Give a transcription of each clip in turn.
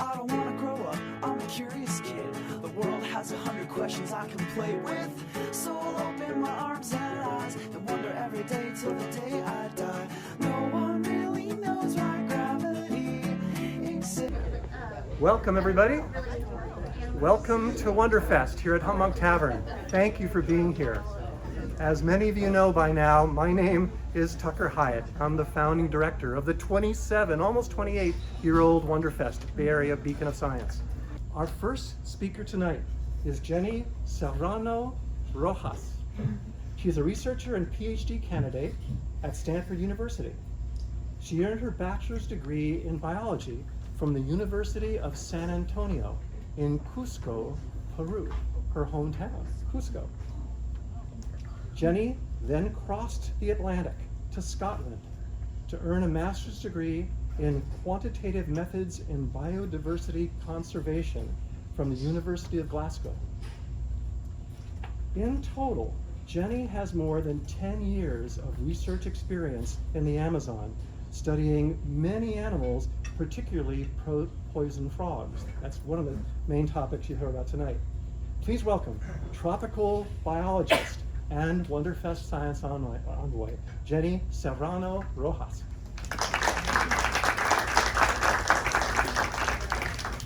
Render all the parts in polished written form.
I don't wanna grow up, I'm a curious kid. The world has 100 questions I can play with. So I'll open my arms and eyes and wonder every day till the day I die. No one really knows why gravity exists. Welcome everybody. Welcome to Wonderfest here at HopMonk Tavern. Thank you for being here. As many of you know by now, my name is Tucker Hyatt. I'm the founding director of the 27, almost 28-year-old Wonderfest, Bay Area Beacon of Science. Our first speaker tonight is Jenni Serrano Rojas. She's a researcher and PhD candidate at Stanford University. She earned her bachelor's degree in biology from the University of San Antonio in Cusco, Peru, her hometown, Cusco. Jenni then crossed the Atlantic to Scotland to earn a master's degree in quantitative methods in biodiversity conservation from the University of Glasgow. In total, Jenni has more than 10 years of research experience in the Amazon, studying many animals, particularly poison frogs. That's one of the main topics you heard about tonight. Please welcome tropical biologist and Wonderfest Science Envoy, Jenni Serrano Rojas.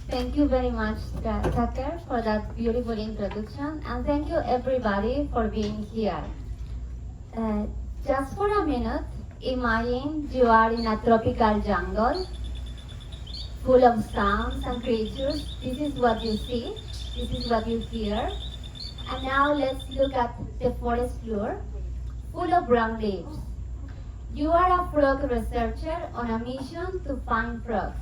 Thank you very much, Tucker, for that beautiful introduction, and thank you everybody for being here. Just for a minute, imagine you are in a tropical jungle full of sounds and creatures. This is what you see, this is what you hear. And now let's look at the forest floor, full of brown leaves. You are a frog researcher on a mission to find frogs.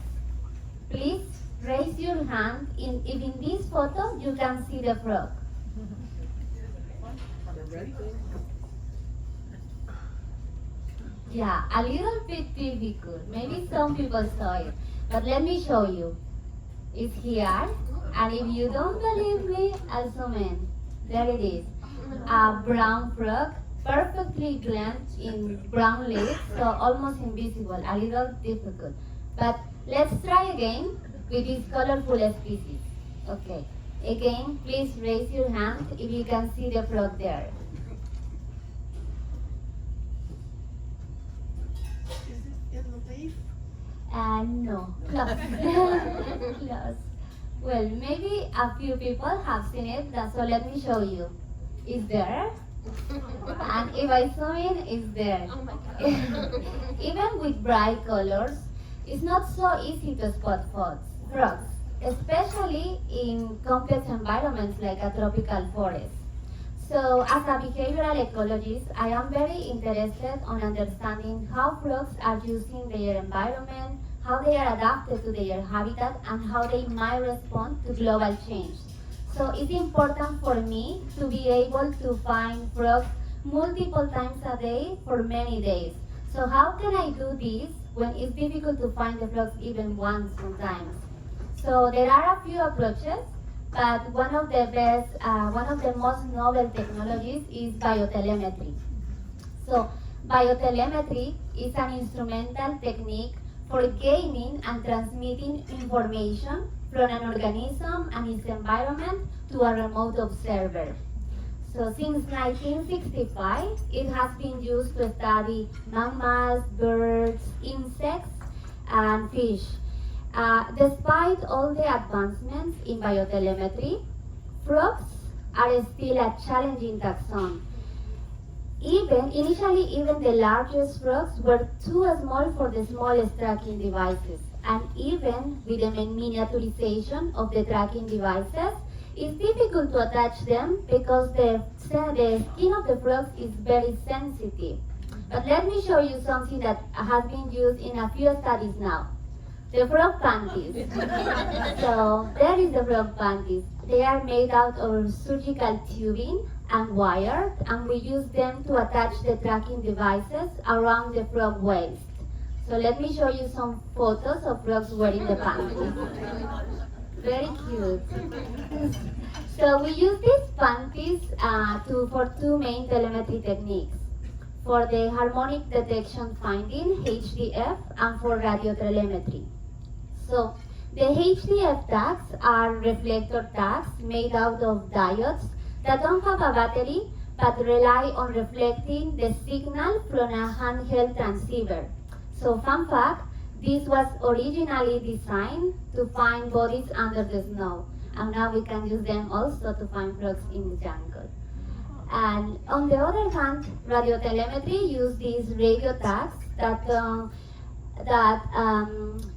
Please raise your hand if in this photo you can see the frog. Yeah, a little bit difficult. Maybe some people saw it, but let me show you. It's here, and if you don't believe me, I'll zoom in. There it is, a brown frog, perfectly blended in brown leaves, so almost invisible, a little difficult. But let's try again with this colorful species. Okay, again, please raise your hand if you can see the frog there. Is it in the leaf? No, close. Close. Well, maybe a few people have seen it, so let me show you. It's there. And if I zoom in, it's there. Oh my God. Even with bright colors, it's not so easy to spot frogs, especially in complex environments like a tropical forest. So as a behavioral ecologist, I am very interested in understanding how frogs are using their environment, how they are adapted to their habitat, and how they might respond to global change. So it's important for me to be able to find frogs multiple times a day for many days. So how can I do this when it's difficult to find the frogs even once sometimes? So there are a few approaches, but one of the most novel technologies is biotelemetry. So biotelemetry is an instrumental technique for gaining and transmitting information from an organism and its environment to a remote observer. So since 1965, it has been used to study mammals, birds, insects, and fish. Despite all the advancements in biotelemetry, frogs are still a challenging taxon. Initially, even the largest frogs were too small for the smallest tracking devices. And even with the miniaturization of the tracking devices, it's difficult to attach them because the skin of the frogs is very sensitive. But let me show you something that has been used in a few studies now. The frog panties. So there is the frog panties. They are made out of surgical tubing and wire, and we use them to attach the tracking devices around the frog waist. So let me show you some photos of frogs wearing the panties. Very cute. So we use these panties for two main telemetry techniques. For the harmonic detection finding, HDF, and for radiotelemetry. So The HDF tags are reflector tags made out of diodes that don't have a battery but rely on reflecting the signal from a handheld transceiver. So fun fact, this was originally designed to find bodies under the snow, and now we can use them also to find frogs in the jungle. And on the other hand, radiotelemetry uses these radio tags that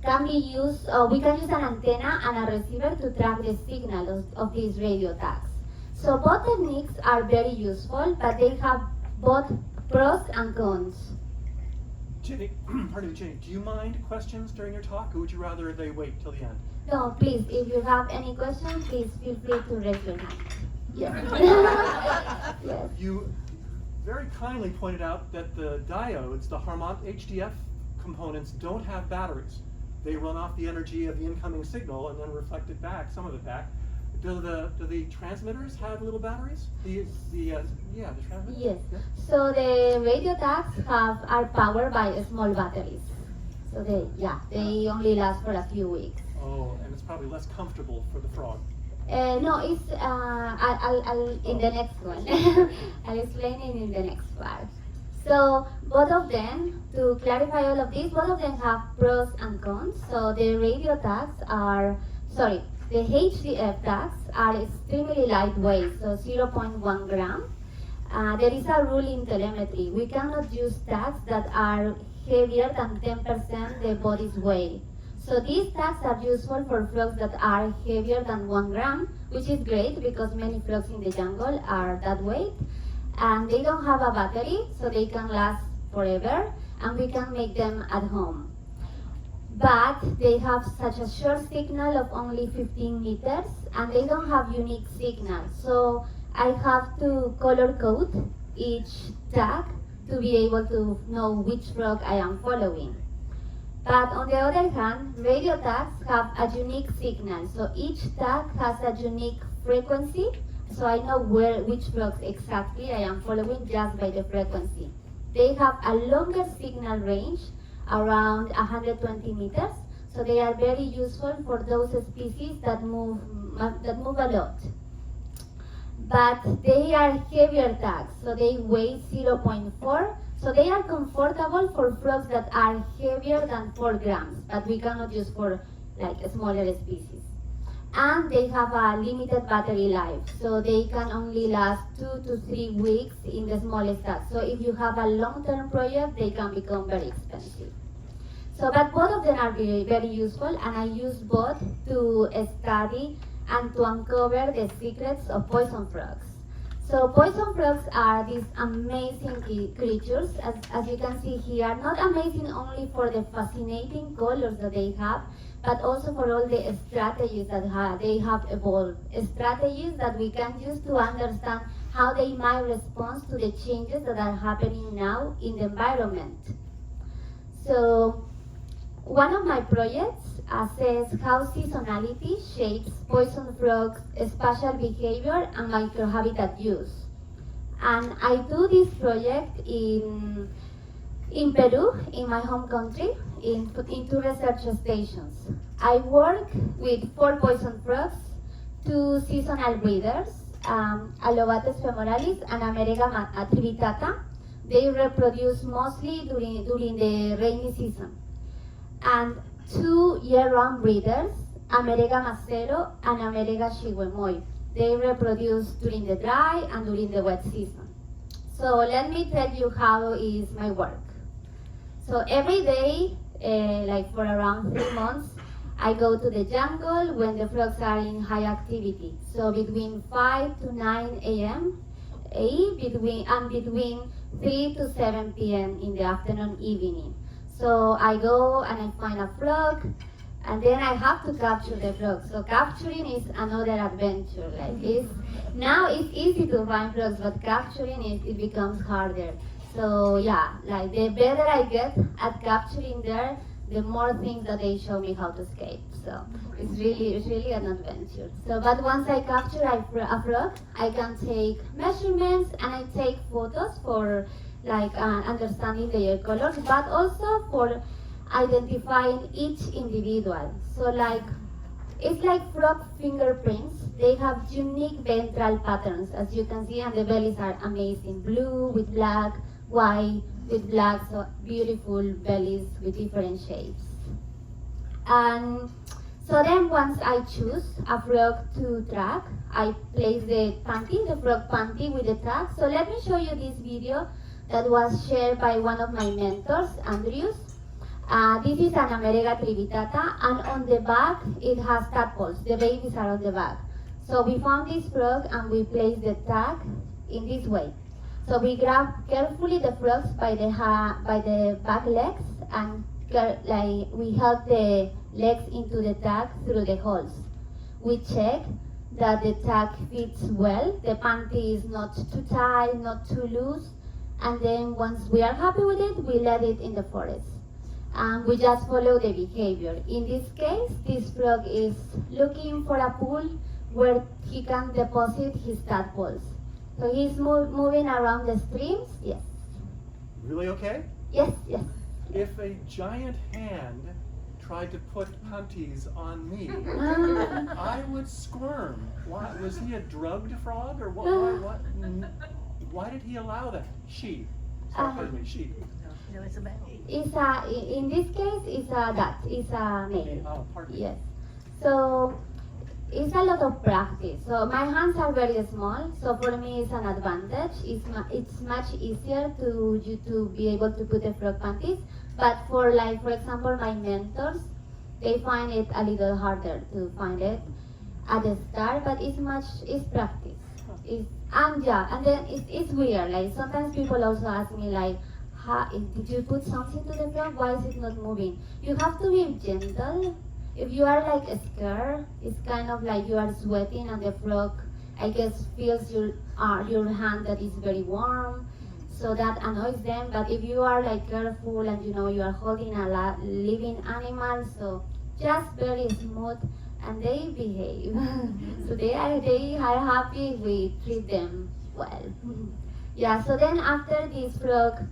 can be used, we can use an antenna and a receiver to track the signal of these radio tags. So both techniques are very useful, but they have both pros and cons. Jenny, pardon me, Jenny, do you mind questions during your talk, or would you rather they wait till the end? No, please, if you have any questions, please feel free to raise your hand. Yes. Yes. You very kindly pointed out that the diodes, the Harmonic HDF components, don't have batteries. They run off the energy of the incoming signal and then reflect it back, some of it back. Do the transmitters have little batteries? The transmitters? Yes. Yeah. So the radio tags are powered by small batteries. So they only last for a few weeks. Oh, and it's probably less comfortable for the frog. No, it's I'll in the next one. I'll explain it in the next part. So both of them, to clarify all of this, both of them have pros and cons. So the radio tags the HDF tags are extremely lightweight, so 0.1 gram. There is a rule in telemetry. We cannot use tags that are heavier than 10% the body's weight. So these tags are useful for frogs that are heavier than 1 gram, which is great because many frogs in the jungle are that weight. And they don't have a battery, so they can last forever, and we can make them at home. But they have such a short signal of only 15 meters, and they don't have unique signals. So I have to color code each tag to be able to know which frog I am following. But on the other hand, radio tags have a unique signal. So each tag has a unique frequency, so I know which frogs exactly I am following just by the frequency. They have a longer signal range, around 120 meters, so they are very useful for those species that move a lot. But they are heavier tags, so they weigh 0.4, so they are comfortable for frogs that are heavier than 4 grams, but we cannot use for like smaller species. And they have a limited battery life, so they can only last 2 to 3 weeks in the smallest tags. So if you have a long-term project, they can become very expensive. So, but both of them are very, very useful, and I use both to study and to uncover the secrets of poison frogs. So poison frogs are these amazing creatures, as you can see here, not amazing only for the fascinating colors that they have, but also for all the strategies that they have evolved. Strategies that we can use to understand how they might respond to the changes that are happening now in the environment. So one of my projects assesses how seasonality shapes poison frogs' spatial behavior and microhabitat use. And I do this project in Peru, in my home country, in 2 research stations. I work with 4 poison frogs, 2 seasonal breeders, Allobates femoralis and Amerega atribitata. They reproduce mostly during the rainy season. And 2 year-round breeders, Amerega macero and Amerega shiwemoi. They reproduce during the dry and during the wet season. So let me tell you how is my work. So every day, like for around 3 months, I go to the jungle when the frogs are in high activity. So between 5 to 9 a.m. between 3 to 7 p.m. in the afternoon, evening. So I go and I find a frog, and then I have to capture the frog. So capturing is another adventure. Now it's easy to find frogs, but capturing it becomes harder. So yeah, like the better I get at capturing there, the more things that they show me how to escape. So it's really an adventure. So, but once I capture a frog, I can take measurements and I take photos for understanding their colors, but also for identifying each individual. So It's like frog fingerprints. They have unique ventral patterns, as you can see, and the bellies are amazing. Blue with black, white with black, so beautiful bellies with different shapes. And so then once I choose a frog to track, I place the frog panty with the tag. So let me show you this video that was shared by one of my mentors, Andrews. This is an Amerega trivitata, and on the back it has tadpoles. The babies are on the back. So we found this frog and we placed the tag in this way. So we grab carefully the frogs by the back legs, and we held the legs into the tag through the holes. We check that the tag fits well, the panty is not too tight, not too loose, and then once we are happy with it, we let it in the forest. And we just follow the behavior. In this case, this frog is looking for a pool where he can deposit his tadpoles. So he's moving around the streams, yes. Really okay? Yes, yes. If a giant hand tried to put panties on me, I would squirm. Why, was he a drugged frog, or what? Why did he allow that? She. Pardon me, she. No, it's a male. In this case, it's a male. Oh, pardon me. Yes. So it's a lot of practice. So my hands are very small, so for me it's an advantage. It's much easier to be able to put the frog panties. But for example, my mentors, they find it a little harder to find it at the start. But it's practice. And then it's weird. Like sometimes people also ask me like, did you put something to the frog? Why is it not moving? You have to be gentle. If you are like scared, it's kind of like you are sweating and the frog, I guess, feels your hand that is very warm. So that annoys them. But if you are like careful and you know you are holding a living animal, so just very smooth, and they behave. So they are happy if we treat them well. Yeah. So then after this frog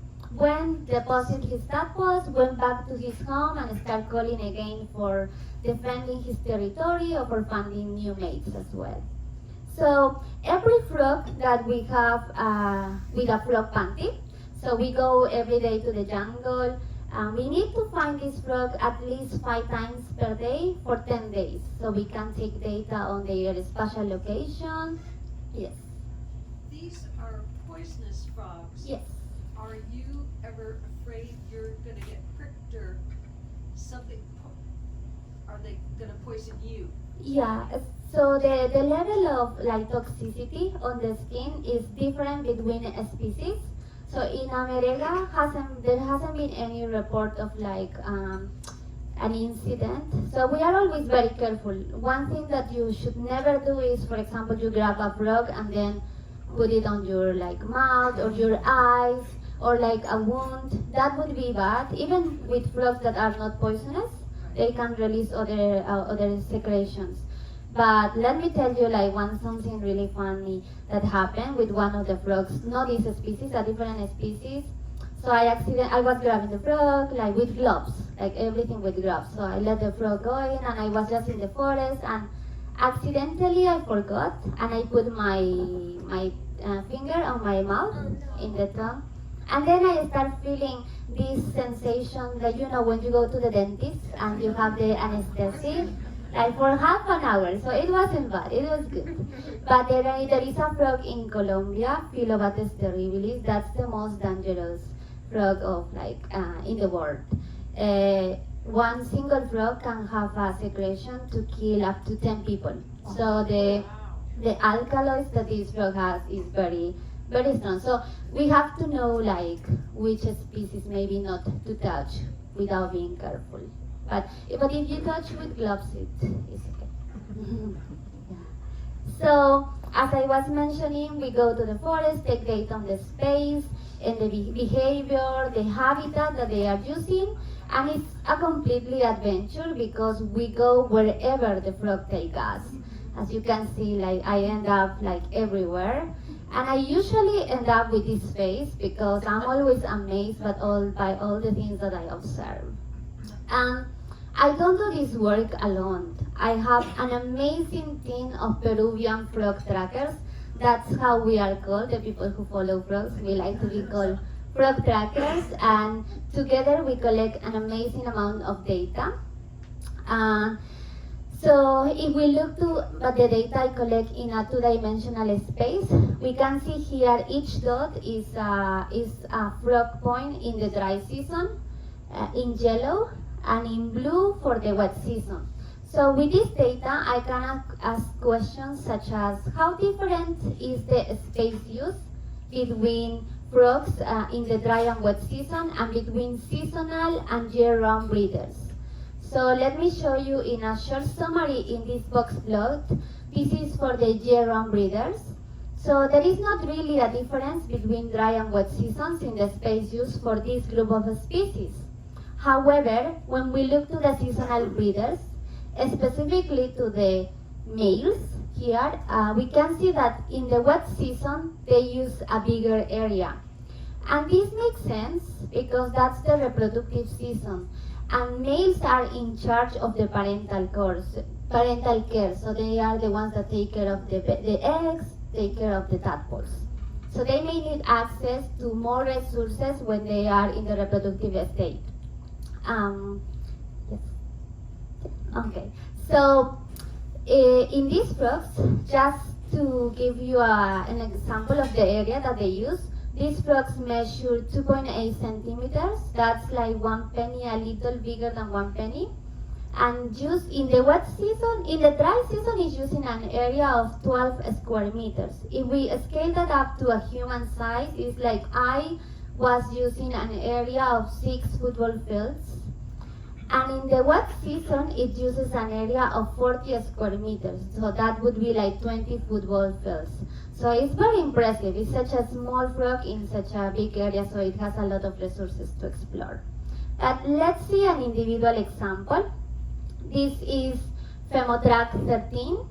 deposit his tadpoles, went back to his home and started calling again for defending his territory or for finding new mates as well. So every frog that we have with a frog panty, so we go every day to the jungle, and we need to find this frog at least 5 times per day for 10 days, so we can take data on their spatial location. Yes. These are poisonous frogs. Yes. Are you ever afraid you're going to get pricked or something? Are they going to poison you? Yeah, so the level of like toxicity on the skin is different between species. So in Amerega, there hasn't been any report of like an incident. So we are always very careful. One thing that you should never do is, for example, you grab a frog and then put it on your like mouth or your eyes or like a wound. That would be bad. Even with frogs that are not poisonous, they can release other secretions. But let me tell you like something really funny that happened with one of the frogs, not this species, a different species. So I was grabbing the frog like with gloves, like everything with gloves. So I let the frog go in and I was just in the forest and accidentally I forgot and I put my finger on my mouth in the tongue. And then I start feeling this sensation that, you know, when you go to the dentist and you have the anesthetic, like for half an hour. So it wasn't bad, it was good. But there is a frog in Colombia, Phyllobates terribilis. That's the most dangerous frog of in the world. One single frog can have a secretion to kill up to 10 people. So the alkaloids that this frog has is very, very strong. So we have to know like which species maybe not to touch without being careful. But if you touch with gloves, it's okay. Yeah. So as I was mentioning, we go to the forest, take data on the space and the behavior, the habitat that they are using, and it's a completely adventure because we go wherever the frog take us. As you can see, like I end up like everywhere. And I usually end up with this face because I'm always amazed by all the things that I observe. And I don't do this work alone. I have an amazing team of Peruvian frog trackers. That's how we are called, the people who follow frogs. We like to be called frog trackers, and together we collect an amazing amount of data. So if we look to the data I collect in a two-dimensional space, we can see here each dot is a frog point in the dry season, in yellow, and in blue for the wet season. So with this data, I can ask questions such as, how different is the space use between frogs in the dry and wet season, and between seasonal and year-round breeders? So let me show you in a short summary in this box plot. This is for the year-round breeders. So there is not really a difference between dry and wet seasons in the space used for this group of species. However, when we look to the seasonal breeders, specifically to the males here, we can see that in the wet season they use a bigger area. And this makes sense because that's the reproductive season. And males are in charge of the parental care, so they are the ones that take care of the eggs, take care of the tadpoles. So they may need access to more resources when they are in the reproductive state. Yes. Okay, so in these frogs, just to give you an example of the area that they use, these frogs measure 2.8 centimeters. That's like 1 penny, a little bigger than 1 penny. And used in the wet season, in the dry season, is using an area of 12 square meters. If we scale that up to a human size, it's like I was using an area of 6 football fields. And in the wet season, it uses an area of 40 square meters. So that would be like 20 football fields. So it's very impressive. It's such a small frog in such a big area, so it has a lot of resources to explore. But let's see an individual example. This is Femotrac 13.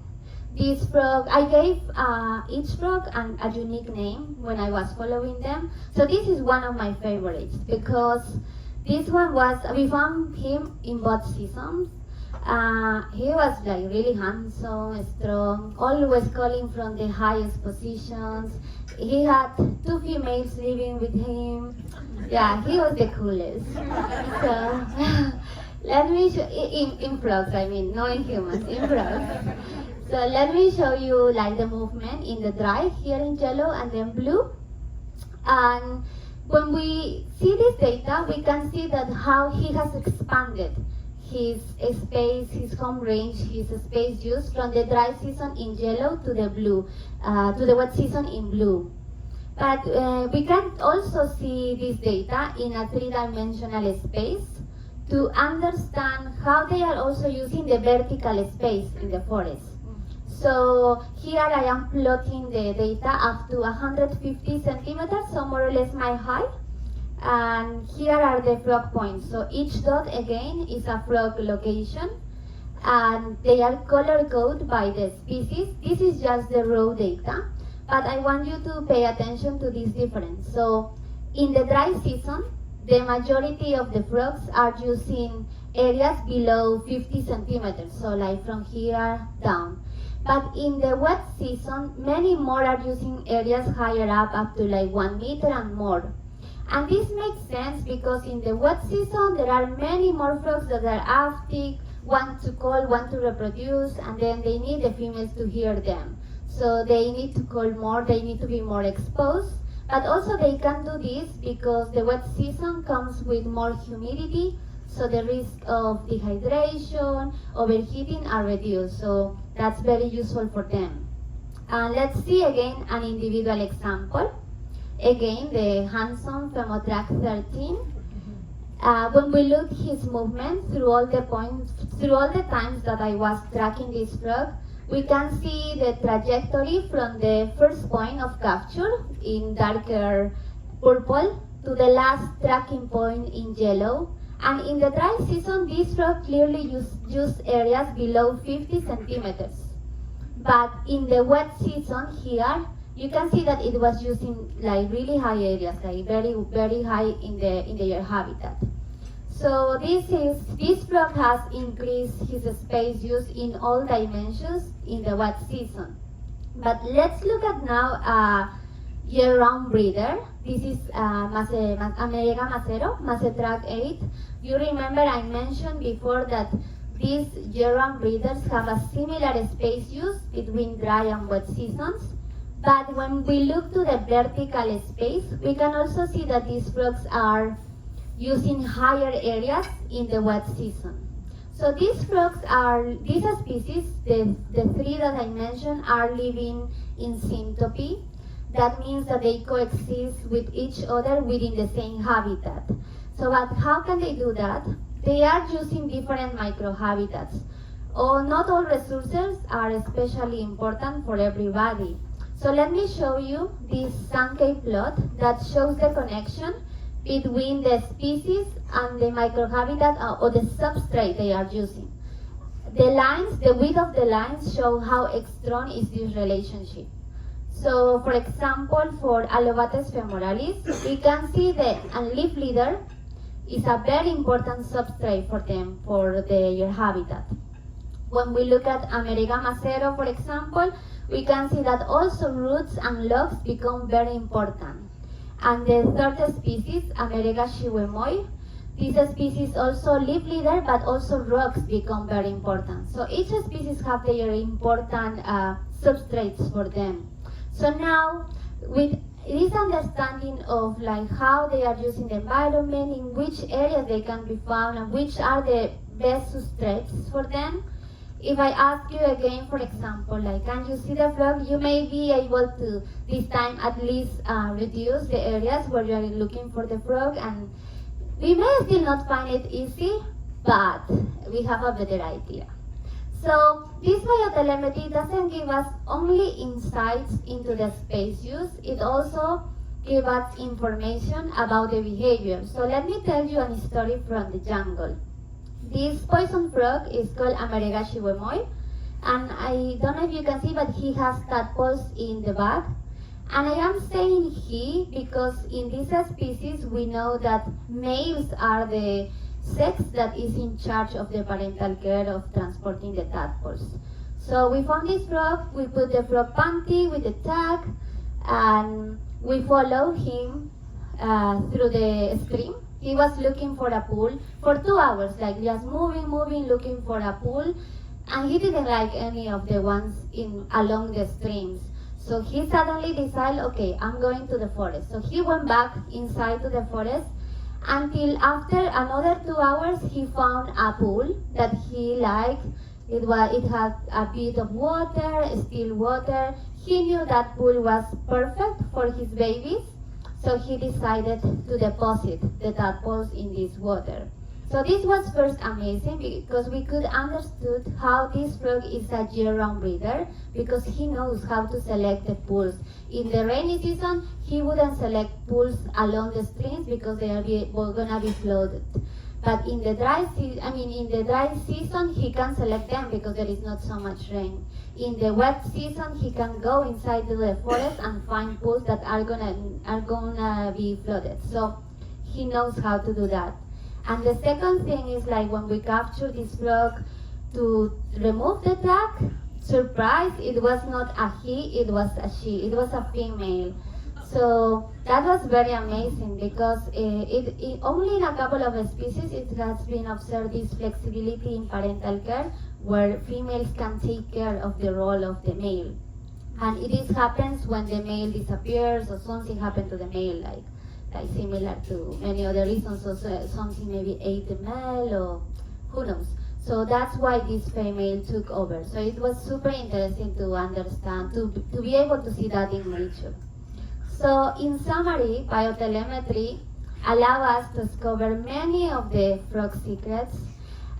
This frog, I gave each frog a unique name when I was following them. So this is one of my favorites because this one we found him in both seasons. He was like really handsome, strong, always calling from the highest positions. He had 2 females living with him. Yeah, he was the coolest. So let me show, in frogs, I mean, not in humans, in frogs. So let me show you like the movement in the dry, here in yellow and then blue. And when we see this data, we can see that how he has expanded his space, his home range, his space use from the dry season in yellow to the blue, to the wet season in blue. But we can also see this data in a 3-dimensional space to understand how they are also using the vertical space in the forest. So here I am plotting the data up to 150 centimeters, so more or less my height. And here are the frog points. So each dot again is a frog location, and they are color coded by the species. This is just the raw data, but I want you to pay attention to this difference. So in the dry season, the majority of the frogs are using areas below 50 centimeters, so like from here down. But in the wet season, many more are using areas higher up to like 1 meter and more. And this makes sense because in the wet season, there are many more frogs that are active, want to call, want to reproduce, and then they need the females to hear them. So they need to call more, they need to be more exposed. But also they can do this because the wet season comes with more humidity, so the risk of dehydration, overheating are reduced. So that's very useful for them. And let's see again an individual example. Again, the handsome Femotrac 13. When we look his movement through all the points, through all the times that I was tracking this frog, we can see the trajectory from the first point of capture in darker purple to the last tracking point in yellow. And in the dry season, this frog clearly used areas below 50 centimeters. But in the wet season here, you can see that it was using like really high areas, like very, very high in their habitat. So this frog has increased his space use in all dimensions in the wet season. But let's look at now a year-round breeder. This is America Macero, Macetrac 8. You remember I mentioned before that these year-round breeders have a similar space use between dry and wet seasons. But when we look to the vertical space, we can also see that these frogs are using higher areas in the wet season. So these frogs these species, the three that I mentioned, are living in syntopy. That means that they coexist with each other within the same habitat. So but how can they do that? They are using different microhabitats. Not all resources are especially important for everybody. So let me show you this Sankey plot that shows the connection between the species and the microhabitat or the substrate they are using. The width of the lines show how strong is this relationship. So for example, for Alobates femoralis, we can see the leaf litter is a very important substrate for them, for their habitat. When we look at America Macero, for example, we can see that also roots and logs become very important. And the third species, America shiwemoi, this species also leaf litter, but also rocks become very important. So each species have their important substrates for them. So now, with this understanding of like how they are using the environment, in which areas they can be found, and which are the best substrates for them, if I ask you again, for example, like, can you see the frog? You may be able to, this time at least, reduce the areas where you are looking for the frog, and we may still not find it easy, but we have a better idea. So this biotelemetry doesn't give us only insights into the space use, it also gives us information about the behavior. So let me tell you a story from the jungle. This poison frog is called America shiwemoi, and I don't know if you can see, but he has tadpoles in the back. And I am saying he because in this species we know that males are the sex that is in charge of the parental care of transporting the tadpoles. So we found this frog, we put the frog panty with the tag, and we follow him through the stream. He was looking for a pool for 2 hours, like just moving, looking for a pool, and he didn't like any of the ones along the streams. So he suddenly decided, okay, I'm going to the forest. So he went back inside to the forest until after another 2 hours, he found a pool that he liked. It had a bit of water, still water. He knew that pool was perfect for his babies. So he decided to deposit the tadpoles in this water. So this was first amazing because we could understood how this frog is a year-round breeder because he knows how to select the pools. In the rainy season, he wouldn't select pools along the streams because they are gonna be flooded. But in the dry season, he can select them because there is not so much rain. In the wet season, he can go inside the forest and find pools that are gonna be flooded. So he knows how to do that. And the second thing is like when we capture this frog to remove the tag, surprise, it was not a he, it was a she, it was a female. So that was very amazing because only in a couple of species it has been observed this flexibility in parental care where females can take care of the role of the male. And it happens when the male disappears or something happened to the male, like similar to many other reasons, so something maybe ate the male or who knows. So that's why this female took over. So it was super interesting to understand, to be able to see that in nature. So in summary, biotelemetry allows us to discover many of the frog secrets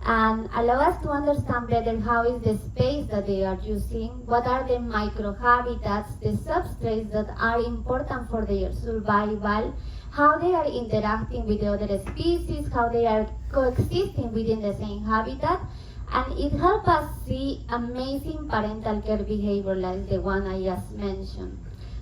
and allow us to understand better how is the space that they are using, what are the microhabitats, the substrates that are important for their survival, how they are interacting with the other species, how they are coexisting within the same habitat, and it helps us see amazing parental care behavior like the one I just mentioned.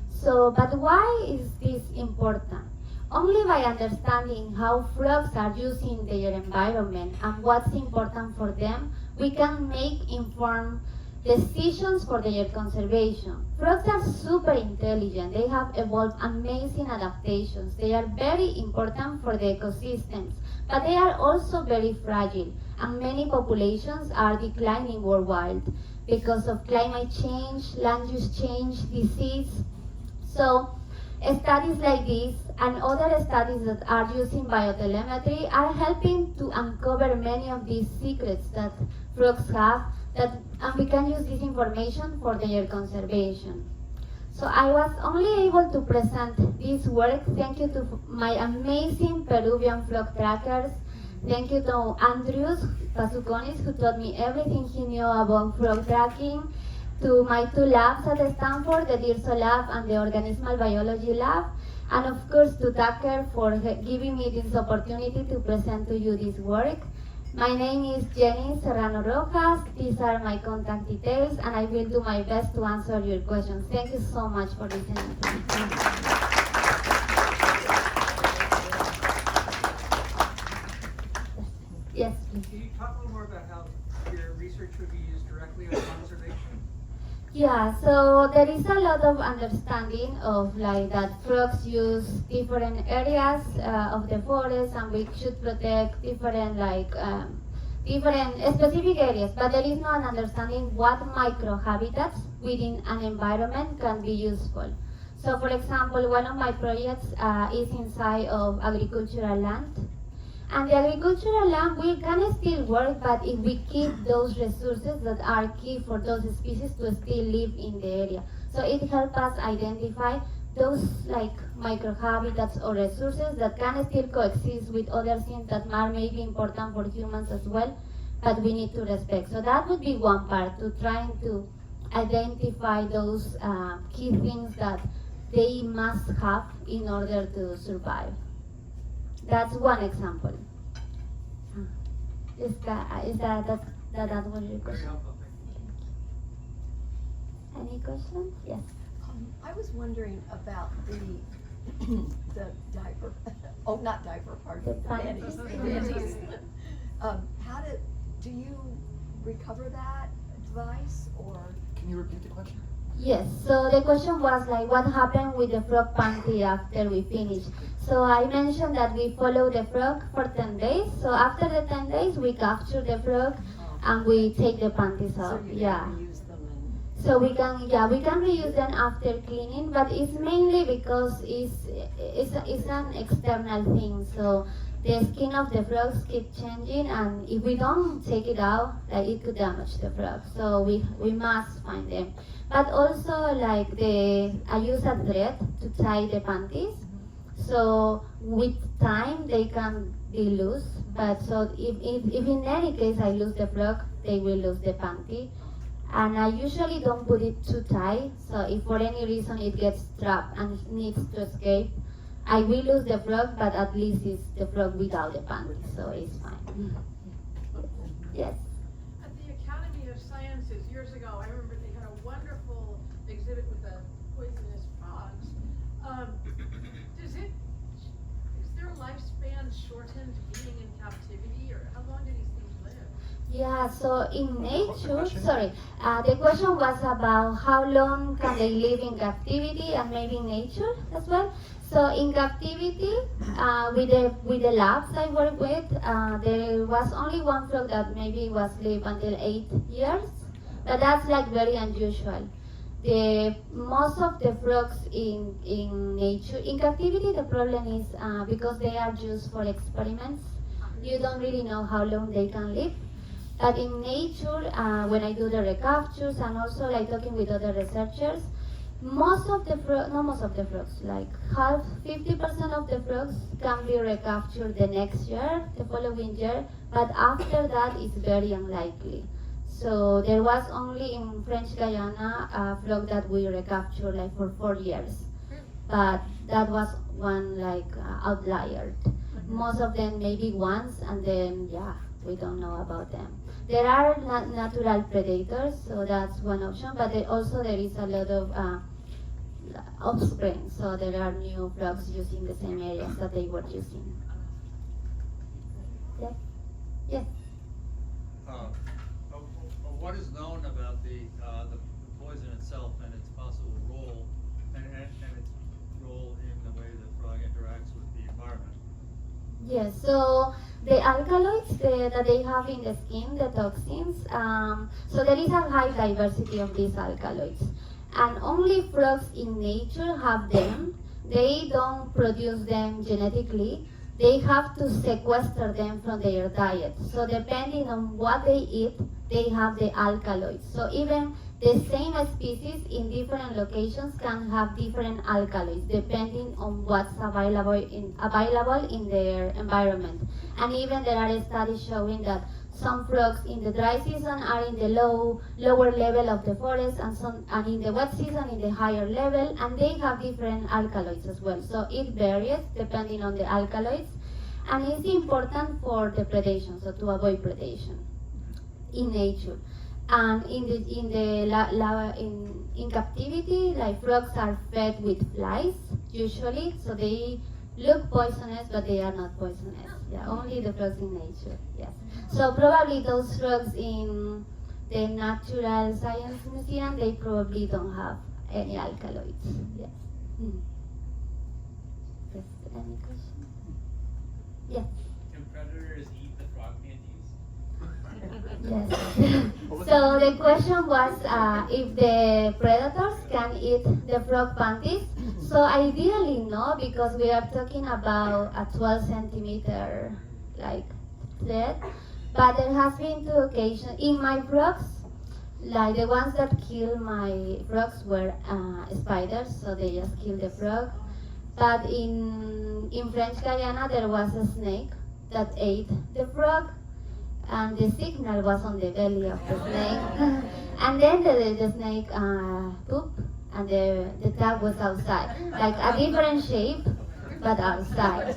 So, but why is this important? Only by understanding how frogs are using their environment and what's important for them, we can make informed decisions for their conservation. Frogs are super intelligent. They have evolved amazing adaptations. They are very important for the ecosystems, but they are also very fragile, and many populations are declining worldwide because of climate change, land use change, disease. So studies like this and other studies that are using biotelemetry are helping to uncover many of these secrets that frogs have, and we can use this information for their conservation. So I was only able to present this work thank you to my amazing Peruvian frog trackers. Thank you to Andrews Pasukonis, who taught me everything he knew about frog tracking, to my two labs at Stanford, the DIRSO lab and the organismal biology lab, and of course to Tucker for giving me this opportunity to present to you this work. My name is Jenni Serrano Rojas. These are my contact details, and I will do my best to answer your questions. Thank you so much for listening to me. Yes, please. Can you talk a little more about how your research would be used directly on conservation? Yeah, so there is a lot of understanding of like that frogs use different areas of the forest, and we should protect different different specific areas, but there is no understanding what microhabitats within an environment can be useful. So for example, one of my projects is inside of agricultural land. And the agricultural land, we can still work, but if we keep those resources that are key for those species to still live in the area. So it helps us identify those like microhabitats or resources that can still coexist with other things that are maybe important for humans as well, but we need to respect. So that would be one part, to trying to identify those key things that they must have in order to survive. That's one example. Is that was your Very question? helpful, thank you. Any questions? Yes. I was wondering about the the diaper. Oh, not diaper. Pardon. The The panties. panties. How do you recover that device or? Can you repeat the question? Yes, so the question was like what happened with the frog panty after we finish. So I mentioned that we follow the frog for 10 days. So after the 10 days, we capture the frog and we take the panties So out. you Yeah. can reuse them and. So we can reuse them after cleaning, but it's mainly because it's an external thing. So the skin of the frogs keep changing, and if we don't take it out, like it could damage the frog. So we must find them. But also like I use a thread to tie the panties. So with time they can be loose. But so if in any case I lose the frog, they will lose the panty. And I usually don't put it too tight. So if for any reason it gets trapped and needs to escape, I will lose the frog, but at least it's the frog without the panties, so it's fine. Yes. At the Academy of Sciences years ago, I remember they had a wonderful exhibit with the poisonous frogs. Is their lifespan shortened being in captivity, or how long do these things live? Yeah, so in nature, question? the question was about how long can they live in captivity and maybe in nature as well. So in captivity, with the labs I work with, there was only one frog that maybe was live until 8 years, but that's like very unusual. Most of the frogs in nature, in captivity, the problem is because they are used for experiments. You don't really know how long they can live. But in nature, when I do the recaptures and also like talking with other researchers, most of the frogs, like 50% of the frogs can be recaptured the next year, the following year, but after that it's very unlikely. So there was only in French Guyana a frog that we recaptured like for 4 years, but that was one like outlier. Most of them maybe once, and then we don't know about them. There are natural predators, so that's one option, but there is a lot of offspring. So there are new frogs using the same areas that they were using. Yes. Yes. What is known about the poison itself and its possible role and its role in the way the frog interacts with the environment? Yes, so the alkaloids that they have in the skin, the toxins, so there is a high diversity of these alkaloids. And only frogs in nature have them. They don't produce them genetically. They have to sequester them from their diet. So depending on what they eat, they have the alkaloids. So even the same species in different locations can have different alkaloids depending on what's available in their environment. And even there are studies showing that some frogs in the dry season are in the lower level of the forest, and in the wet season in the higher level, and they have different alkaloids as well. So it varies depending on the alkaloids, and it's important for the predation, so to avoid predation in nature. And in captivity, like frogs are fed with flies usually, so they look poisonous, but they are not poisonous. Yeah, only the frogs in nature. Yes. So probably those frogs in the Natural Science Museum, they probably don't have any alkaloids. Yes. Yes. Any question? Yes. Can predators eat the frog panties? Yes. So the question was if the predators can eat the frog panties. So ideally no, because we are talking about a 12 centimeter like thread. But there has been 2 occasions in my frogs, like the ones that killed my frogs were spiders, so they just killed the frog. But in French Guiana there was a snake that ate the frog, and the signal was on the belly of the snake. And then the snake pooped, and the tag was outside, like a different shape, but outside.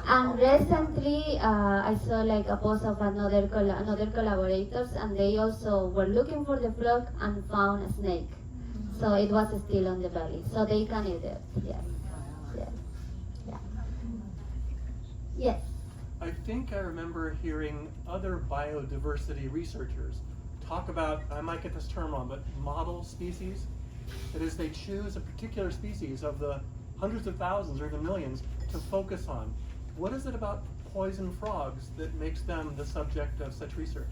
And recently I saw like a post of another collaborators, and they also were looking for the frog and found a snake. So it was still on the belly, so they can eat it. Yes. Yes. Yeah. Yes. I think I remember hearing other biodiversity researchers talk about, I might get this term wrong, but model species. That is, they choose a particular species of the hundreds of thousands or even millions to focus on. What is it about poison frogs that makes them the subject of such research?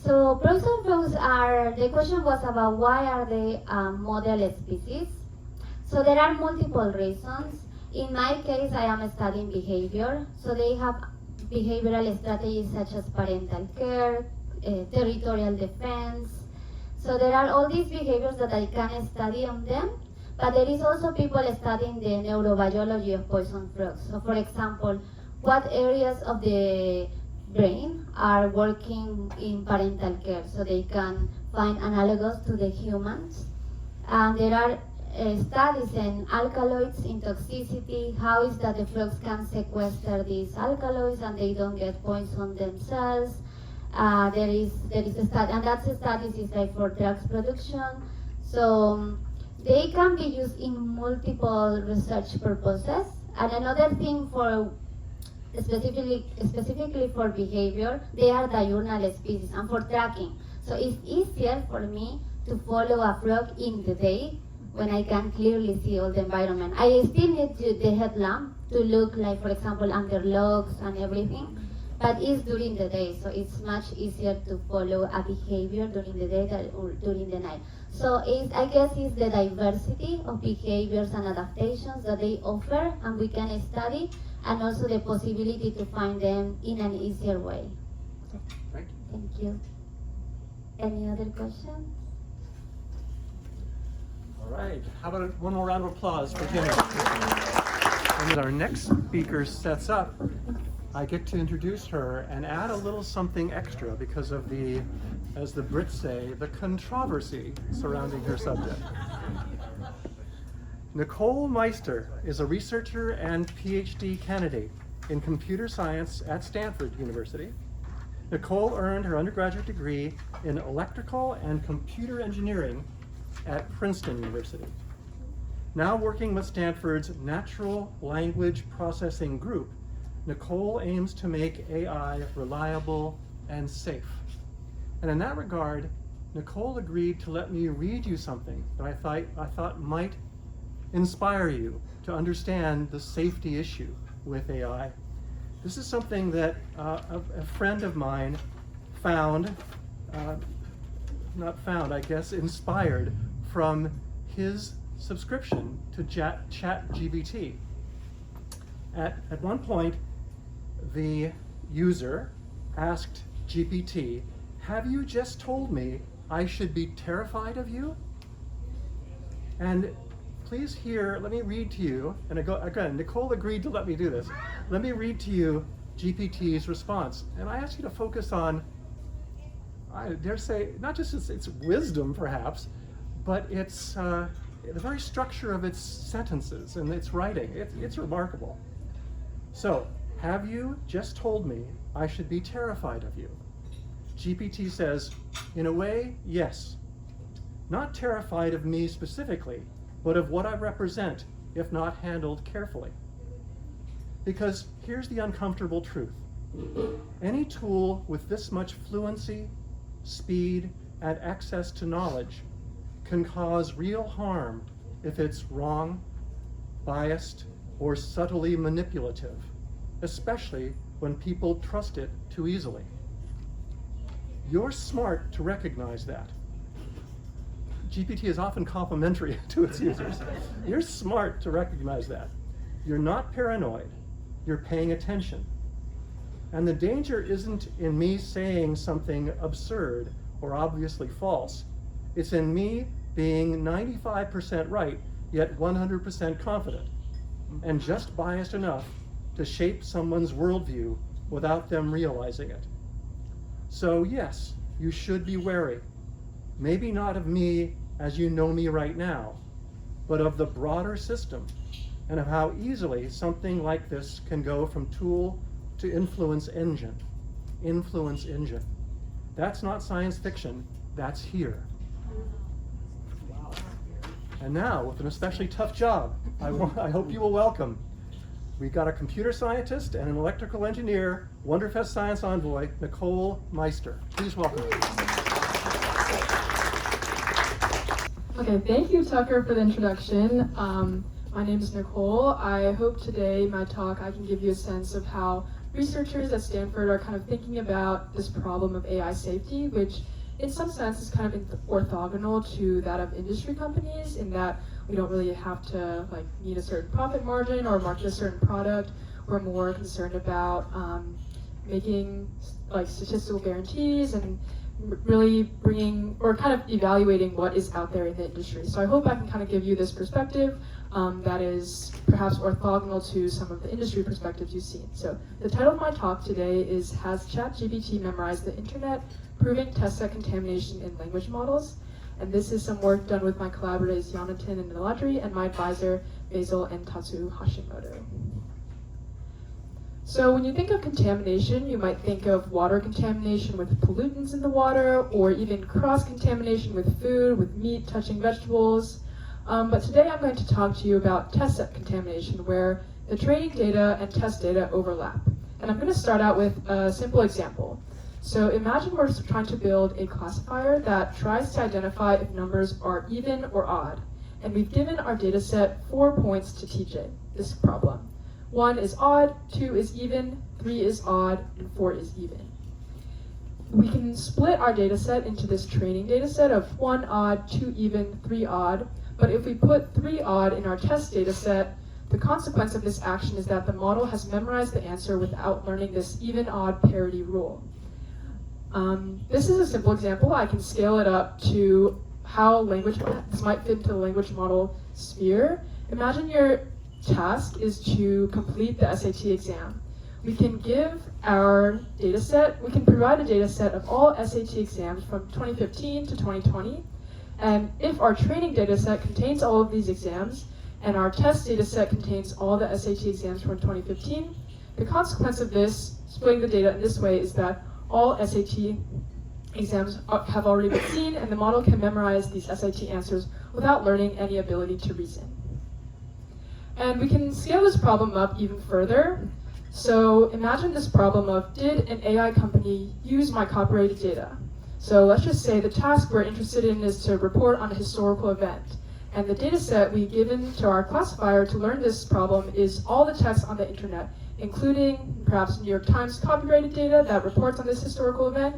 So poison frogs the question was about why are they model species. So there are multiple reasons. In my case, I am studying behavior. So they have behavioral strategies such as parental care, territorial defense. So there are all these behaviors that I can study on them, but there is also people studying the neurobiology of poison frogs. So for example, what areas of the brain are working in parental care, so they can find analogous to the humans. And there are studies in alkaloids, in toxicity, how is that the frogs can sequester these alkaloids and they don't get poisoned themselves. There is a study, and that studies is like for drugs production. So they can be used in multiple research purposes. And another thing for specifically for behavior, they are diurnal species and for tracking. So it's easier for me to follow a frog in the day when I can clearly see all the environment. I still need the headlamp to look like, for example, under logs and everything, but it's during the day, so it's much easier to follow a behavior during the day than during the night. So I guess it's the diversity of behaviors and adaptations that they offer and we can study, and also the possibility to find them in an easier way. Thank you. Thank you. Any other questions? All right, how about one more round of applause for Jenni? And as our next speaker sets up, I get to introduce her and add a little something extra because of the, as the Brits say, the controversy surrounding her subject. Nicole Meister is a researcher and PhD candidate in computer science at Stanford University. Nicole earned her undergraduate degree in electrical and computer engineering at Princeton University. Now working with Stanford's Natural Language Processing Group, Nicole aims to make AI reliable and safe. And in that regard, Nicole agreed to let me read you something that I thought might inspire you to understand the safety issue with AI. This is something that a friend of mine inspired from his subscription to ChatGPT. At one point, the user asked GPT, "Have you just told me I should be terrified of you?" And please hear, let me read to you, and again, Nicole agreed to let me do this. Let me read to you GPT's response. And I ask you to focus on, I dare say, not just its wisdom perhaps, but its the very structure of its sentences and its writing. It's remarkable. So, have you just told me I should be terrified of you? GPT says, in a way, yes. Not terrified of me specifically, but of what I represent if not handled carefully. Because here's the uncomfortable truth. Any tool with this much fluency, speed, and access to knowledge can cause real harm if it's wrong, biased, or subtly manipulative, especially when people trust it too easily. You're smart to recognize that. GPT is often complimentary to its users. You're smart to recognize that. You're not paranoid. You're paying attention. And the danger isn't in me saying something absurd or obviously false. It's in me being 95% right, yet 100% confident, and just biased enough to shape someone's worldview without them realizing it. So yes, you should be wary. Maybe not of me as you know me right now, but of the broader system and of how easily something like this can go from tool to influence engine. Influence engine. That's not science fiction, that's here. And now, with an especially tough job, I hope you will welcome. We've got a computer scientist and an electrical engineer, Wonderfest Science Envoy, Nicole Meister. Please welcome her. Okay, thank you, Tucker, for the introduction. My name is Nicole. I hope today, my talk, I can give you a sense of how researchers at Stanford are kind of thinking about this problem of AI safety, which in some sense is kind of orthogonal to that of industry companies, in that we don't really have to meet a certain profit margin or market a certain product. We're more concerned about making statistical guarantees and really bringing or kind of evaluating what is out there in the industry. So I hope I can kind of give you this perspective that is perhaps orthogonal to some of the industry perspectives you've seen. So the title of my talk today is Has ChatGPT Memorized the Internet? Proving test set contamination in language models. And this is some work done with my collaborators Jonathan and Niladri and my advisor Basil and Tatsu Hashimoto. So when you think of contamination, you might think of water contamination with pollutants in the water, or even cross-contamination with food, with meat touching vegetables. But today I'm going to talk to you about test set contamination, where the training data and test data overlap. And I'm going to start out with a simple example. So imagine we're trying to build a classifier that tries to identify if numbers are even or odd. And we've given our data set 4 points to teach it this problem. 1 is odd, 2 is even, 3 is odd, and 4 is even. We can split our data set into this training data set of 1 odd, 2 even, 3 odd. But if we put 3 odd in our test data set, the consequence of this action is that the model has memorized the answer without learning this even-odd parity rule. This is a simple example. I can scale it up to how this might fit into the language model sphere. Imagine your task is to complete the SAT exam. We can give our data set, we can provide a data set of all SAT exams from 2015 to 2020. And if our training data set contains all of these exams, and our test data set contains all the SAT exams from 2015, the consequence of this, splitting the data in this way, is that all SAT exams have already been seen, and the model can memorize these SAT answers without learning any ability to reason. And we can scale this problem up even further. So imagine this problem of, did an AI company use my copyrighted data? So let's just say the task we're interested in is to report on a historical event. And the data set we given to our classifier to learn this problem is all the text on the internet, including perhaps New York Times copyrighted data that reports on this historical event.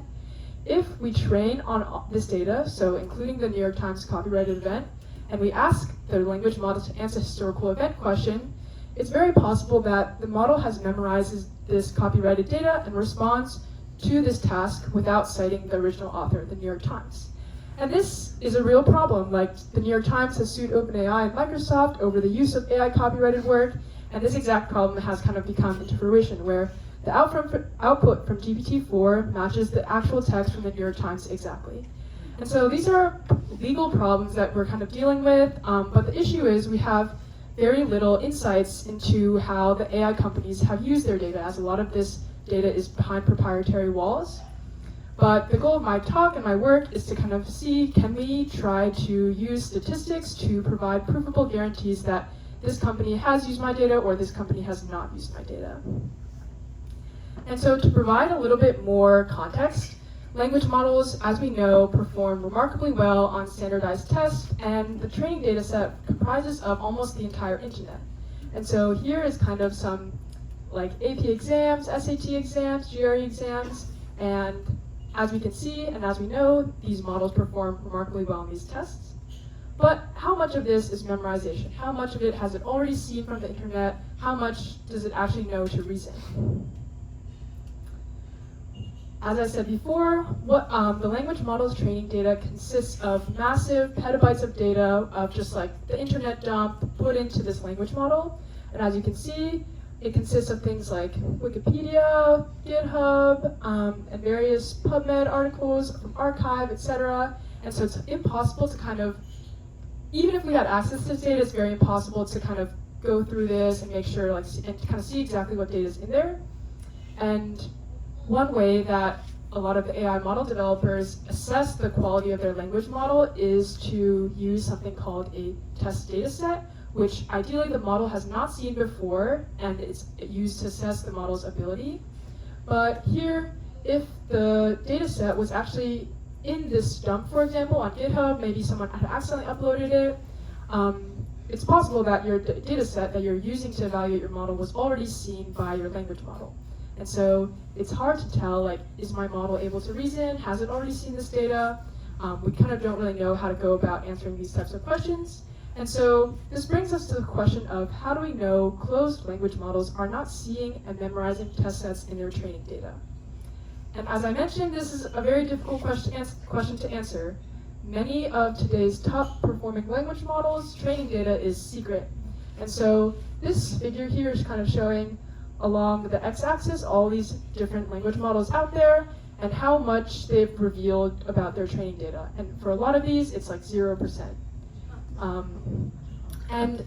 If we train on this data, so including the New York Times copyrighted event, and we ask the language model to answer a historical event question, it's very possible that the model has memorized this copyrighted data and responds to this task without citing the original author, the New York Times. And this is a real problem. Like, the New York Times has sued OpenAI and Microsoft over the use of AI copyrighted work, and this exact problem has kind of become into fruition, where the output from GPT-4 matches the actual text from the New York Times exactly. And so these are legal problems that we're kind of dealing with, but the issue is we have very little insights into how the AI companies have used their data, as a lot of this data is behind proprietary walls. But the goal of my talk and my work is to kind of see, can we try to use statistics to provide provable guarantees that this company has used my data or this company has not used my data. And so to provide a little bit more context, language models, as we know, perform remarkably well on standardized tests, and the training data set comprises of almost the entire internet. And so here is kind of some like AP exams, SAT exams, GRE exams, and as we can see, and as we know, these models perform remarkably well on these tests. But how much of this is memorization? How much of it has it already seen from the internet? How much does it actually know to reason? As I said before, the language model's training data consists of massive petabytes of data of just like the internet dump put into this language model. And as you can see, it consists of things like Wikipedia, GitHub, and various PubMed articles from Archive, etc. And so it's impossible to kind of, even if we had access to this data, it's very impossible to kind of go through this and make sure, like, and kind of see exactly what data is in there. And one way that a lot of the AI model developers assess the quality of their language model is to use something called a test data set, which ideally the model has not seen before, and it's used to assess the model's ability. But here, if the data set was actually in this dump, for example, on GitHub, maybe someone had accidentally uploaded it, it's possible that your data set that you're using to evaluate your model was already seen by your language model. And so it's hard to tell, like, is my model able to reason? Has it already seen this data? We kind of don't really know how to go about answering these types of questions. And so this brings us to the question of, how do we know closed language models are not seeing and memorizing test sets in their training data? And as I mentioned, this is a very difficult question to answer. Many of today's top performing language models' training data is secret. And so this figure here is kind of showing along the x-axis all these different language models out there and how much they've revealed about their training data. And for a lot of these, it's like 0%. And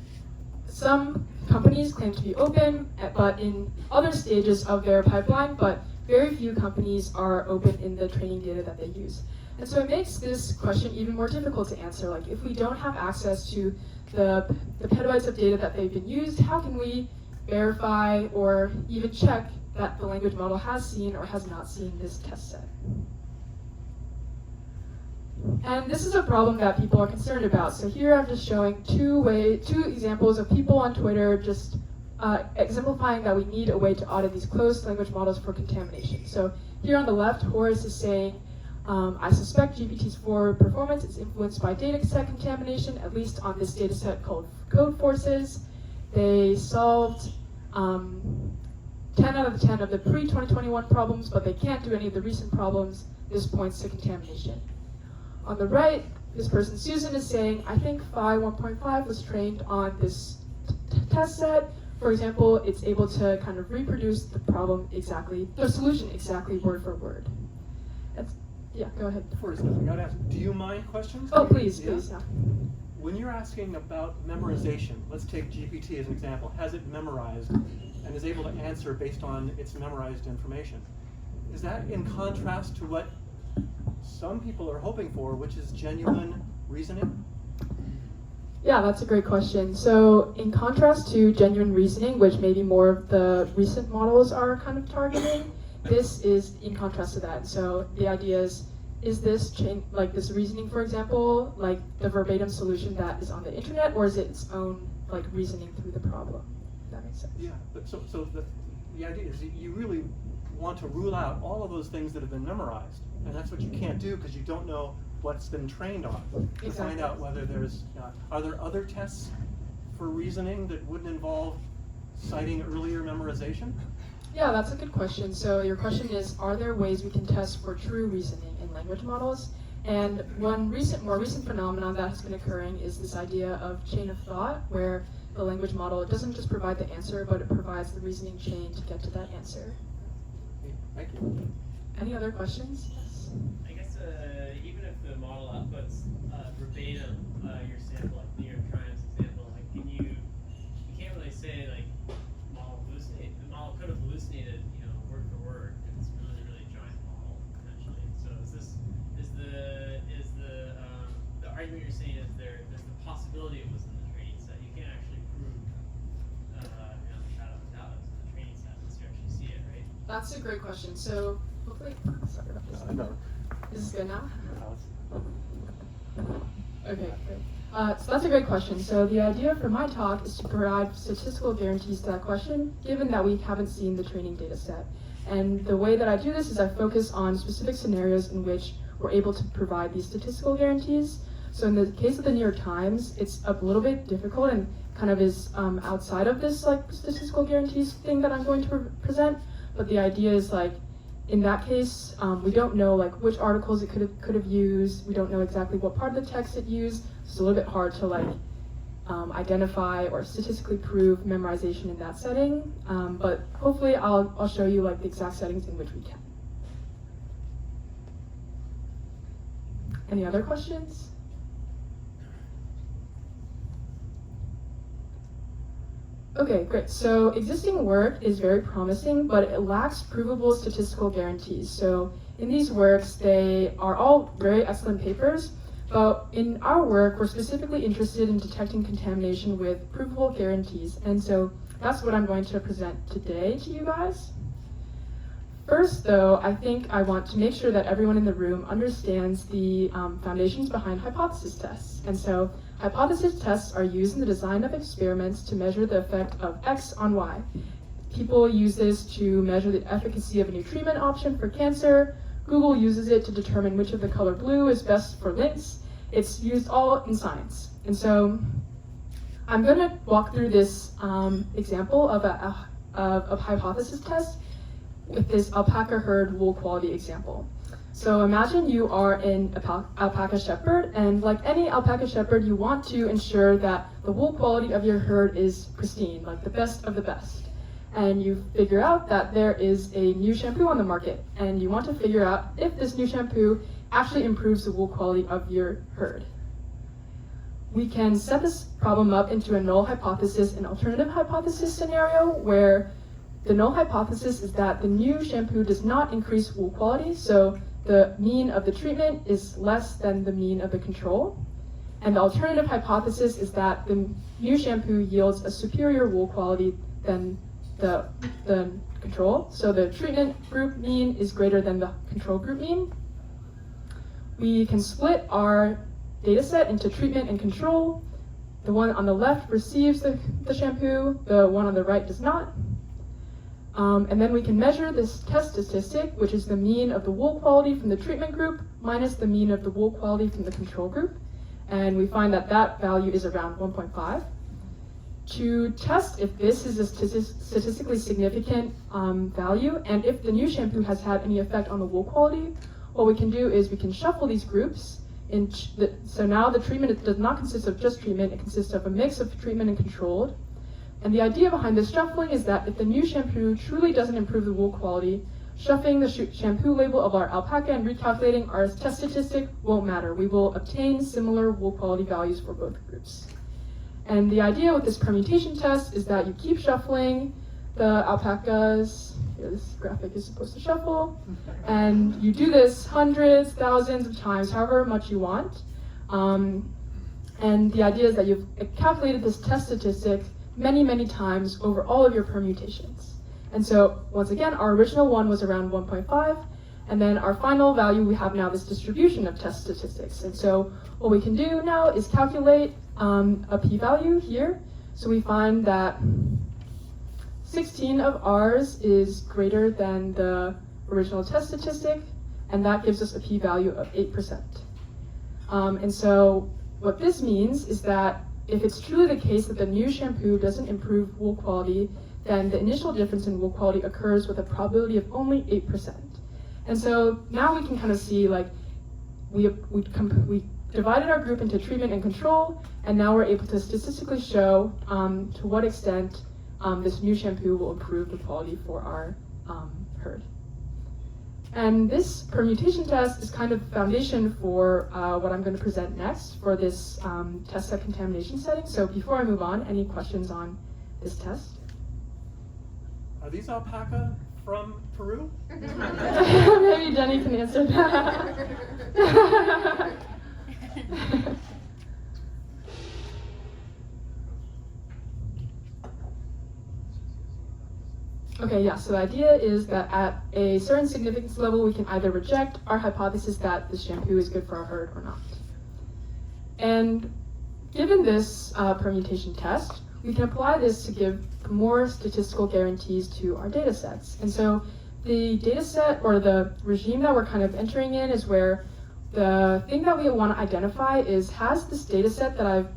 some companies claim to be open, but in other stages of their pipeline, but very few companies are open in the training data that they use. And so it makes this question even more difficult to answer. Like, if we don't have access to the petabytes of data that they've been used, how can we verify or even check that the language model has seen or has not seen this test set? And this is a problem that people are concerned about. So here I'm just showing two examples of people on Twitter just exemplifying that we need a way to audit these closed language models for contamination. So here on the left, Horace is saying, I suspect GPT's 4 performance is influenced by data set contamination, at least on this data set called Code Forces. They solved 10 out of the 10 of the pre-2021 problems, but they can't do any of the recent problems. This points to contamination. On the right, this person, Susan, is saying, I think Phi 1.5 was trained on this test set. For example, it's able to kind of reproduce the problem exactly, the solution exactly word for word. Yeah, go ahead. Before discussing, I would ask, do you mind questions? Oh, please, Yeah? please, yeah. When you're asking about memorization, let's take GPT as an example. Has it memorized and is able to answer based on its memorized information? Is that in contrast to what some people are hoping for, which is genuine reasoning? Yeah, that's a great question. So in contrast to genuine reasoning, which maybe more of the recent models are kind of targeting, this is in contrast to that. So the idea is this like this reasoning, for example, like the verbatim solution that is on the internet, or is it its own like reasoning through the problem? If that makes sense. Yeah, but so the idea is that you really want to rule out all of those things that have been memorized, and that's what you can't do because you don't know what's been trained on. To Exactly. find out whether there's, are there other tests for reasoning that wouldn't involve citing earlier memorization? Yeah, that's a good question. So your question is, are there ways we can test for true reasoning in language models? And one more recent phenomenon that has been occurring is this idea of chain of thought, where the language model doesn't just provide the answer, but it provides the reasoning chain to get to that answer. Thank you. Any other questions? Yes. I guess even if the model outputs verbatim your sample, like New York Times example, like you can't really say like the model could have hallucinated, word for word, and it's really, really giant model potentially. So the argument you're saying is there's the possibility it was in the training set. You can't actually prove the shadow of doubt in the training set unless you actually see it, right? That's a great question. So hopefully, sorry about this. No. Is this good now? No, Okay, great. So that's a great question. So the idea for my talk is to provide statistical guarantees to that question, given that we haven't seen the training data set. And the way that I do this is I focus on specific scenarios in which we're able to provide these statistical guarantees. So in the case of the New York Times, it's a little bit difficult and kind of is outside of this like statistical guarantees thing that I'm going to present. But the idea is like, in that case, we don't know like which articles it could have used. We don't know exactly what part of the text it used. So it's a little bit hard to like identify or statistically prove memorization in that setting. But hopefully, I'll show you like the exact settings in which we can. Any other questions? Okay, great. So existing work is very promising, but it lacks provable statistical guarantees. So in these works, they are all very excellent papers, but in our work, we're specifically interested in detecting contamination with provable guarantees. And so that's what I'm going to present today to you guys. First, though, I think I want to make sure that everyone in the room understands the foundations behind hypothesis tests. And so hypothesis tests are used in the design of experiments to measure the effect of X on Y. People use this to measure the efficacy of a new treatment option for cancer. Google uses it to determine which of the color blue is best for links. It's used all in science. And so I'm going to walk through this example of a hypothesis test with this alpaca herd wool quality example. So imagine you are an alpaca shepherd, and like any alpaca shepherd, you want to ensure that the wool quality of your herd is pristine, like the best of the best. And you figure out that there is a new shampoo on the market, and you want to figure out if this new shampoo actually improves the wool quality of your herd. We can set this problem up into a null hypothesis and alternative hypothesis scenario where the null hypothesis is that the new shampoo does not increase wool quality, so the mean of the treatment is less than the mean of the control. And the alternative hypothesis is that the new shampoo yields a superior wool quality than the control, so the treatment group mean is greater than the control group mean. We can split our data set into treatment and control. The one on the left receives the shampoo, the one on the right does not. And then we can measure this test statistic, which is the mean of the wool quality from the treatment group minus the mean of the wool quality from the control group. And we find that that value is around 1.5. To test if this is a statistically significant value and if the new shampoo has had any effect on the wool quality, what we can do is we can shuffle these groups. So now the treatment does not consist of just treatment, it consists of a mix of treatment and controlled. And the idea behind this shuffling is that if the new shampoo truly doesn't improve the wool quality, shuffling the shampoo label of our alpaca and recalculating our test statistic won't matter. We will obtain similar wool quality values for both groups. And the idea with this permutation test is that you keep shuffling the alpacas. Here, this graphic is supposed to shuffle. And you do this hundreds, thousands of times, however much you want. And the idea is that you've calculated this test statistic many, many times over all of your permutations. And so, once again, our original one was around 1.5, and then our final value, we have now this distribution of test statistics. And so, what we can do now is calculate a p-value here. So we find that 16 of ours is greater than the original test statistic, and that gives us a p-value of 8%. And so what this means is that if it's truly the case that the new shampoo doesn't improve wool quality, then the initial difference in wool quality occurs with a probability of only 8%. And so now we can kind of see, like, we divided our group into treatment and control, and now we're able to statistically show to what extent this new shampoo will improve the quality for our herd. And this permutation test is kind of the foundation for what I'm going to present next for this test set contamination setting. So before I move on, any questions on this test? Are these alpaca from Peru? Maybe Jenni can answer that. Okay, yeah, so the idea is that at a certain significance level, we can either reject our hypothesis that this shampoo is good for our herd or not. And given this permutation test, we can apply this to give more statistical guarantees to our data sets. And so the data set, or the regime that we're kind of entering in, is where the thing that we want to identify is, has this data set that I've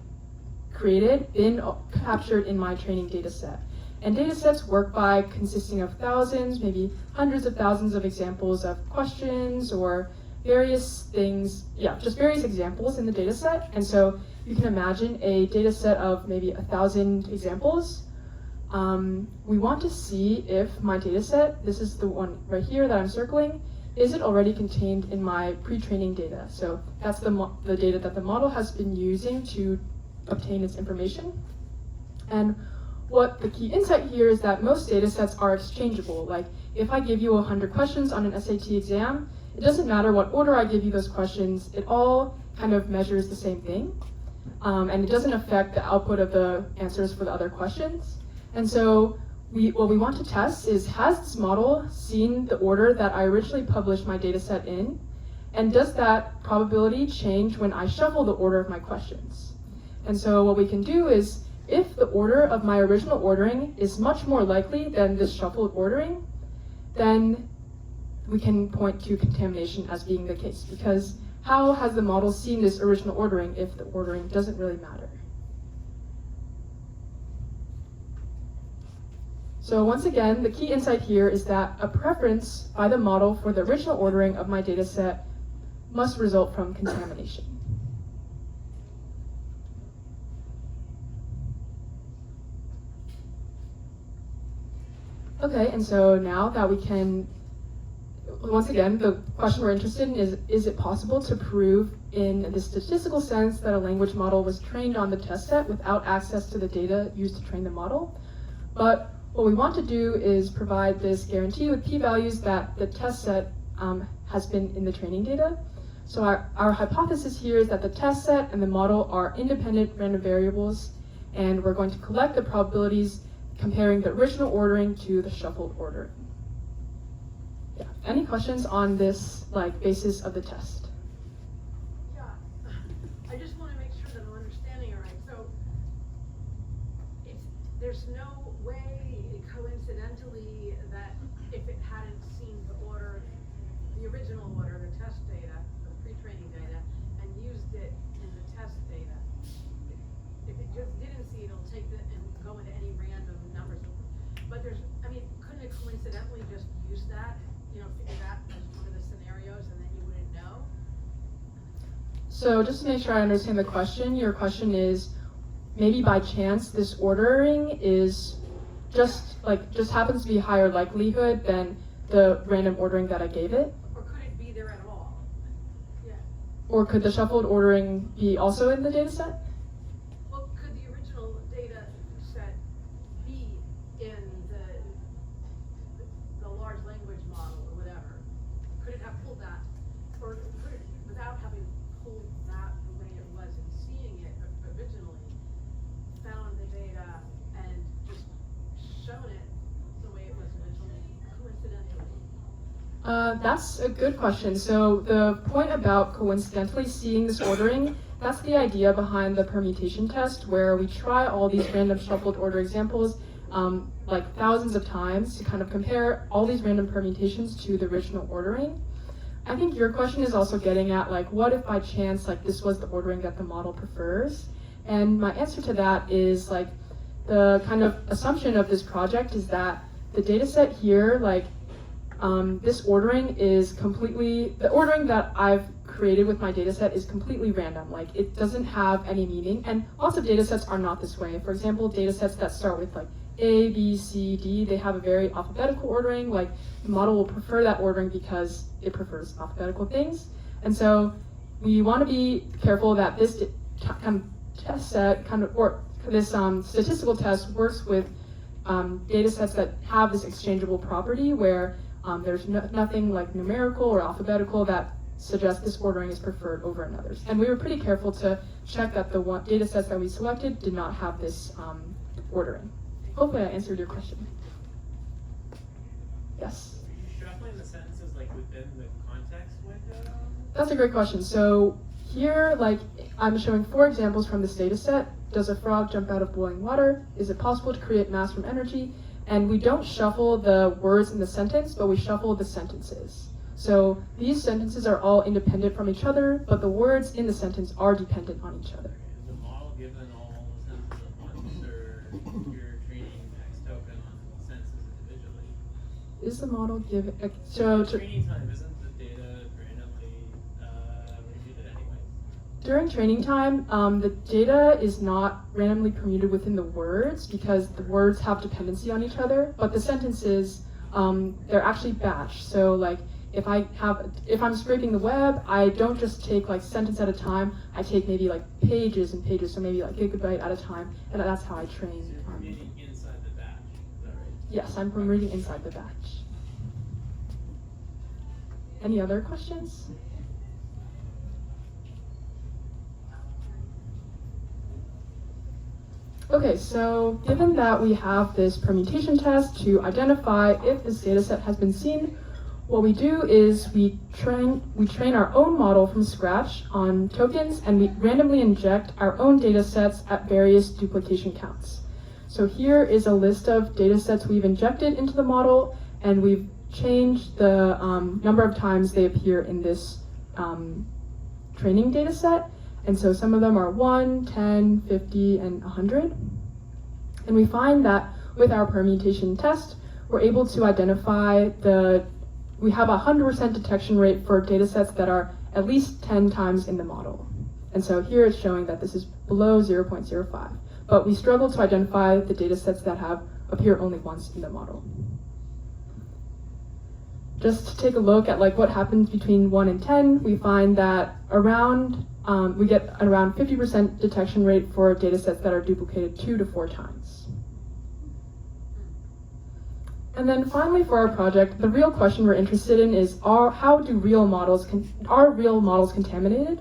created been captured in my training data set? And data sets work by consisting of thousands, maybe hundreds of thousands of examples of questions or various things, just various examples in the data set. And so you can imagine a data set of maybe 1,000 examples. We want to see if my data set, this is the one right here that I'm circling, is it already contained in my pre-training data? So that's the data that the model has been using to obtain its information. And what the key insight here is that most data sets are exchangeable. Like, if I give you 100 questions on an SAT exam, it doesn't matter what order I give you those questions, it all kind of measures the same thing. And it doesn't affect the output of the answers for the other questions. And so what we want to test is, has this model seen the order that I originally published my data set in? And does that probability change when I shuffle the order of my questions? And so what we can do is, if the order of my original ordering is much more likely than this shuffled ordering, then we can point to contamination as being the case. Because how has the model seen this original ordering if the ordering doesn't really matter? So once again, the key insight here is that a preference by the model for the original ordering of my data set must result from contamination. Okay, and so now that we can, once again, the question we're interested in is it possible to prove in the statistical sense that a language model was trained on the test set without access to the data used to train the model? But what we want to do is provide this guarantee with p-values that the test set has been in the training data. So our hypothesis here is that the test set and the model are independent random variables, and we're going to collect the probabilities comparing the original ordering to the shuffled ordering. Yeah. Any questions on this, like, basis of the test? Yeah, I just want to make sure that I'm understanding it right. So there's no way coincidentally that if it hadn't seen the order, the original order, the test data, the pre-training data, and used it in the test data, if it just didn't see it, it'll take it and go into any random numbers. But couldn't it coincidentally just use that, figure that as one of the scenarios, and then you wouldn't know? So just to make sure I understand the question, your question is, maybe by chance this ordering is just happens to be higher likelihood than the random ordering that I gave it? Or could it be there at all? Yeah. Or could the shuffled ordering be also in the data set? Well, could the original data set be in the large language model or whatever? Could it have pulled that? Or could it, without having pulled that the way it was and seeing it, That's a good question. So the point about coincidentally seeing this ordering, that's the idea behind the permutation test, where we try all these random shuffled order examples like thousands of times to kind of compare all these random permutations to the original ordering. I think your question is also getting at like, what if by chance like this was the ordering that the model prefers? And my answer to that is like, the kind of assumption of this project is that the data set here, like this ordering is completely, the ordering that I've created with my data set is completely random. Like it doesn't have any meaning, and lots of data sets are not this way. For example, data sets that start with like A, B, C, D, they have a very alphabetical ordering. Like the model will prefer that ordering because it prefers alphabetical things. And so we want to be careful that this kind of test set kind of, or this statistical test works with data sets that have this exchangeable property where there's nothing like numerical or alphabetical that suggests this ordering is preferred over another's. And we were pretty careful to check that the data sets that we selected did not have this ordering. Hopefully I answered your question. Yes? Are you shuffling the sentences like within the context window? That's a great question. So here, like, I'm showing 4 examples from this data set. Does a frog jump out of boiling water? Is it possible to create mass from energy? And we don't shuffle the words in the sentence, but we shuffle the sentences. So these sentences are all independent from each other, but the words in the sentence are dependent on each other. Is the model given all the sentences at once, or you're training X token on sentences individually? Is the model given? Training time, isn't the data randomly repeated anyway? During training time, the data is not randomly permuted within the words because the words have dependency on each other, but the sentences, they're actually batched. So like, if I'm scraping the web, I don't just take like sentence at a time, I take maybe like pages and pages, so maybe like gigabyte at a time, and that's how I train. So you're reading inside the batch, is that right? Yes, I'm reading inside the batch. Any other questions? Okay, so given that we have this permutation test to identify if this data set has been seen, what we do is we train our own model from scratch on tokens, and we randomly inject our own data sets at various duplication counts. So here is a list of data sets we've injected into the model, and we've changed the number of times they appear in this training data set. And so some of them are 1, 10, 50, and 100. And we find that with our permutation test, we're able to identify we have a 100% detection rate for data sets that are at least 10 times in the model. And so here it's showing that this is below 0.05. But we struggle to identify the data sets that appear only once in the model. Just to take a look at like what happens between 1 and 10, we find that we get around 50% detection rate for data sets that are duplicated 2 to 4 times. And then finally for our project, the real question we're interested in is are real models contaminated?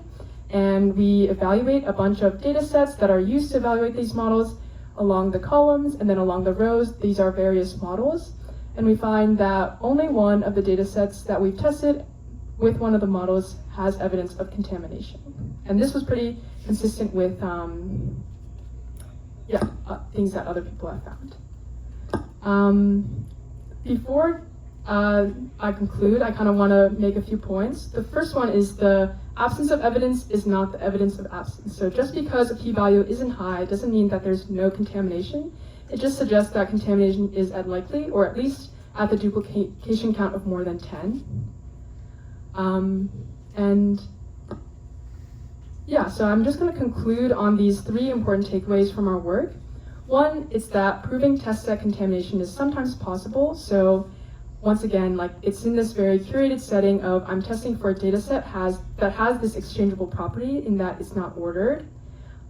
And we evaluate a bunch of data sets that are used to evaluate these models along the columns, and then along the rows, these are various models. And we find that only one of the data sets that we've tested with one of the models has evidence of contamination. And this was pretty consistent with things that other people have found. Before I conclude, I kind of want to make a few points. The first one is the absence of evidence is not the evidence of absence. So just because a p-value isn't high doesn't mean that there's no contamination. It just suggests that contamination is likely, or at least at the duplication count of more than 10. So I'm just going to conclude on these 3 important takeaways from our work. One is that proving test set contamination is sometimes possible. So once again, like it's in this very curated setting of I'm testing for a data set that has this exchangeable property in that it's not ordered.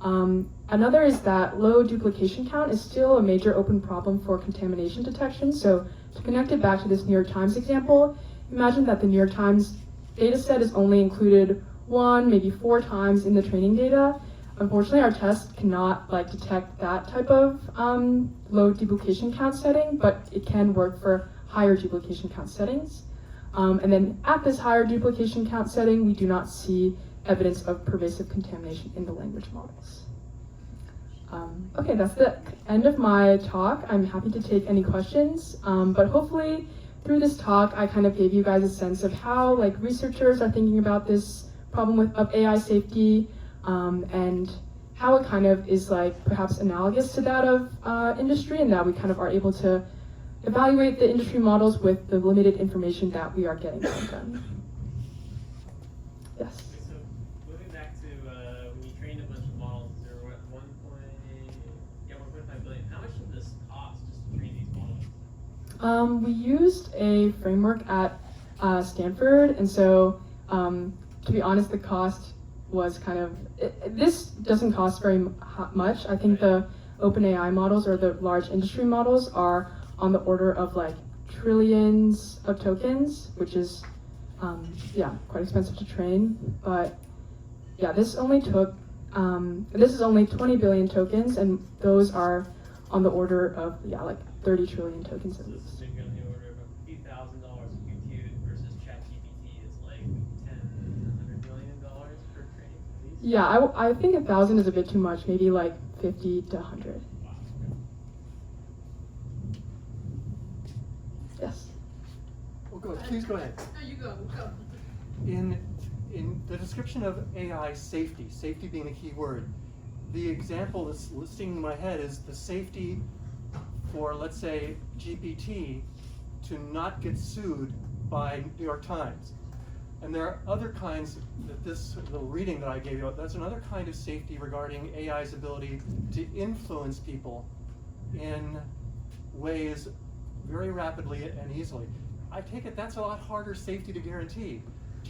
Another is that low duplication count is still a major open problem for contamination detection. So to connect it back to this New York Times example, imagine that the New York Times data set is only included 1, maybe 4 times in the training data. Unfortunately, our test cannot detect that type of low duplication count setting, but it can work for higher duplication count settings. And then at this higher duplication count setting, we do not see evidence of pervasive contamination in the language models. Okay, that's the end of my talk. I'm happy to take any questions, but hopefully through this talk, I kind of gave you guys a sense of how like researchers are thinking about this problem of AI safety, and how it kind of is like perhaps analogous to that of industry, and that we kind of are able to evaluate the industry models with the limited information that we are getting from them. Yes. Okay, so moving back to when you trained a bunch of models, there were 1.5 billion. How much did this cost just to train these models? We used a framework at Stanford, and so to be honest, the cost was kind of, this doesn't cost very much. I think the OpenAI models or the large industry models are on the order of like trillions of tokens, which is yeah, quite expensive to train. But yeah, this only took, this is only 20 billion tokens, and those are on the order of, yeah, like 30 trillion tokens at So least. this is on the order of a few $1,000 a compute versus ChatGPT is like $100 million per training at least? Yeah, I think 1,000 is a bit too much, maybe like 50 to 100. Wow. Yes. Well, go ahead. Please go ahead. No, you go. In the description of AI safety, safety being the key word, the example that's listing in my head is the safety for, let's say, GPT to not get sued by New York Times. And there are other kinds, that this little reading that I gave you, that's another kind of safety regarding AI's ability to influence people in ways very rapidly and easily. I take it that's a lot harder safety to guarantee.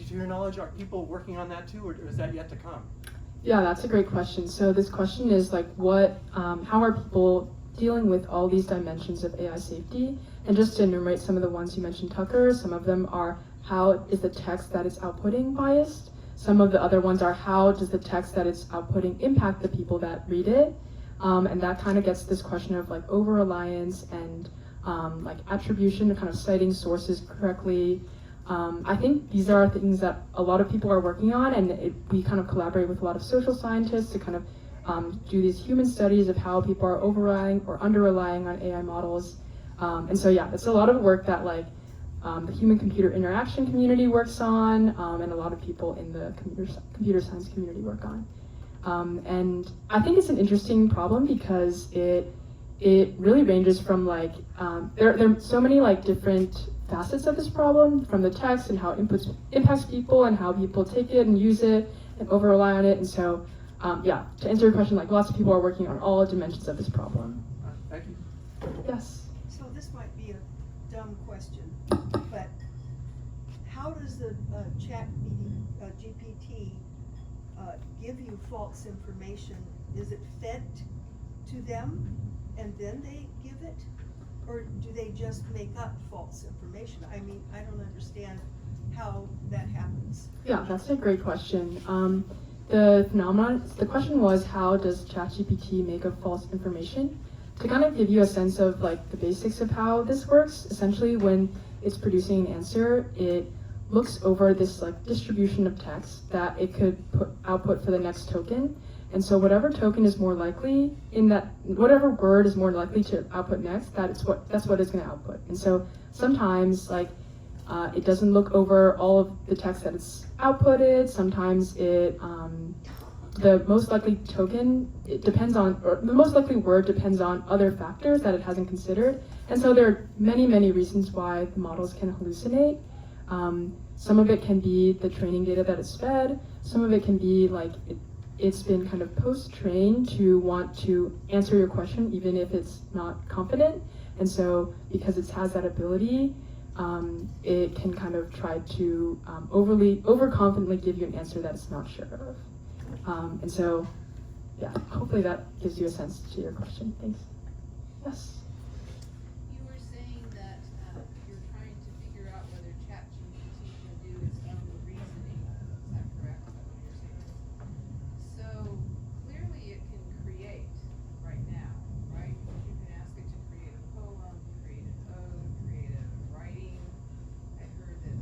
To your knowledge, are people working on that too, or is that yet to come? Yeah, that's a great question. So this question is like, how are people dealing with all these dimensions of AI safety? And just to enumerate some of the ones you mentioned, Tucker, some of them are, how is the text that it's outputting biased? Some of the other ones are, how does the text that it's outputting impact the people that read it? And that kind of gets this question of like over-reliance and like attribution, kind of citing sources correctly. I think these are things that a lot of people are working on, and we kind of collaborate with a lot of social scientists to kind of do these human studies of how people are over-relying or under-relying on AI models. And so yeah, it's a lot of work that like the human-computer interaction community works on, and a lot of people in the computer science community work on. And I think it's an interesting problem because it really ranges from like, there are so many like different facets of this problem, from the text and how it impacts people and how people take it and use it and over-rely on it. And so, yeah, to answer your question, like lots of people are working on all dimensions of this problem. Thank you. Yes. So this might be a dumb question, but how does the GPT give you false information? Is it fed to them and then they give it? Or do they just make up false information? I mean, I don't understand how that happens. Yeah, that's a great question. The question was, how does ChatGPT make up false information? To kind of give you a sense of like the basics of how this works, essentially when it's producing an answer, it looks over this like distribution of text that it could output for the next token. And so whatever token is more likely in that, whatever word is more likely to output next, that's what it's going to output. And so sometimes like it doesn't look over all of the text that it's outputted. Sometimes it the most likely token, it depends on, or the most likely word depends on other factors that it hasn't considered. And so there are many, many reasons why the models can hallucinate. Some of it can be the training data that it's fed. Some of it can be like it's been kind of post-trained to want to answer your question even if it's not confident. And so because it has that ability, it can kind of try to overconfidently give you an answer that it's not sure of. And so, yeah, hopefully that gives you a sense to your question. Thanks. Yes? You were saying that you're trying to figure out whether ChatGPT can do its own reasoning. Is that correct? Is that what you're saying? So clearly it can create right now, right? You can ask it to create a poem, create an ode, create a writing. I heard that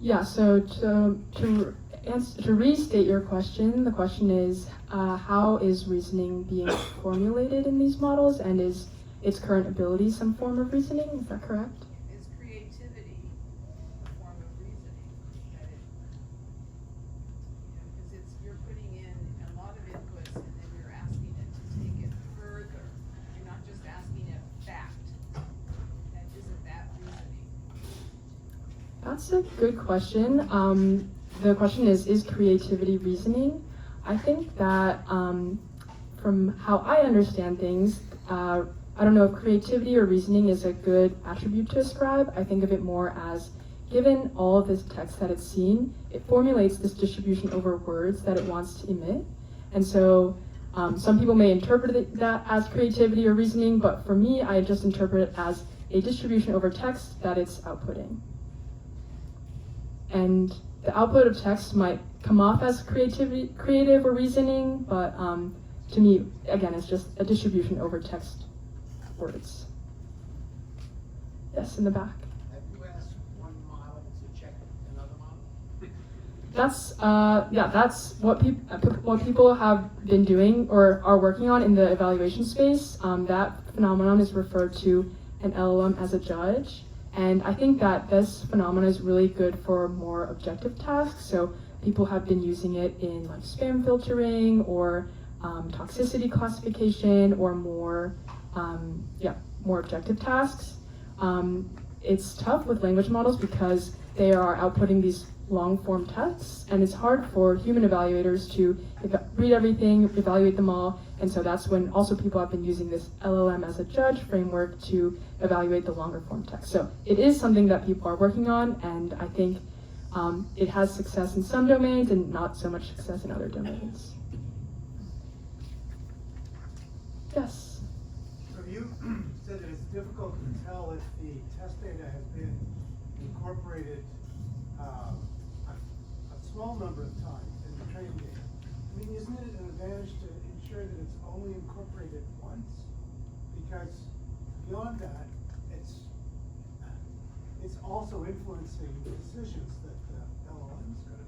Yeah, so to restate your question, the question is, how is reasoning being formulated in these models, and is its current ability some form of reasoning? Is that correct? Is creativity a form of reasoning? That it, because it's, you're putting in a lot of inputs and then you're asking it to take it further. You're not just asking it fact. And isn't that reasoning? That's a good question. The question is creativity reasoning? I think that from how I understand things, I don't know if creativity or reasoning is a good attribute to ascribe. I think of it more as, given all of this text that it's seen, it formulates this distribution over words that it wants to emit. And so some people may interpret that as creativity or reasoning, but for me, I just interpret it as a distribution over text that it's outputting. And the output of text might come off as creative or reasoning, but to me, again, it's just a distribution over text words. Yes, in the back. Have you asked one model to check another model? That's what people have been doing or are working on in the evaluation space. That phenomenon is referred to an LLM as a judge. And I think that this phenomenon is really good for more objective tasks. So people have been using it in like spam filtering or toxicity classification or more objective tasks. It's tough with language models because they are outputting these long form texts, and it's hard for human evaluators to read everything, evaluate them all, and so that's when also people have been using this LLM as a judge framework to evaluate the longer form text. So it is something that people are working on, and I think it has success in some domains and not so much success in other domains. Yes? So you said that it's difficult to tell if the test data has been incorporated a small number of times in the training data. I mean, isn't it an advantage to ensure that it's only incorporated once? Because beyond that, it's also influencing the decisions that the LLM is going to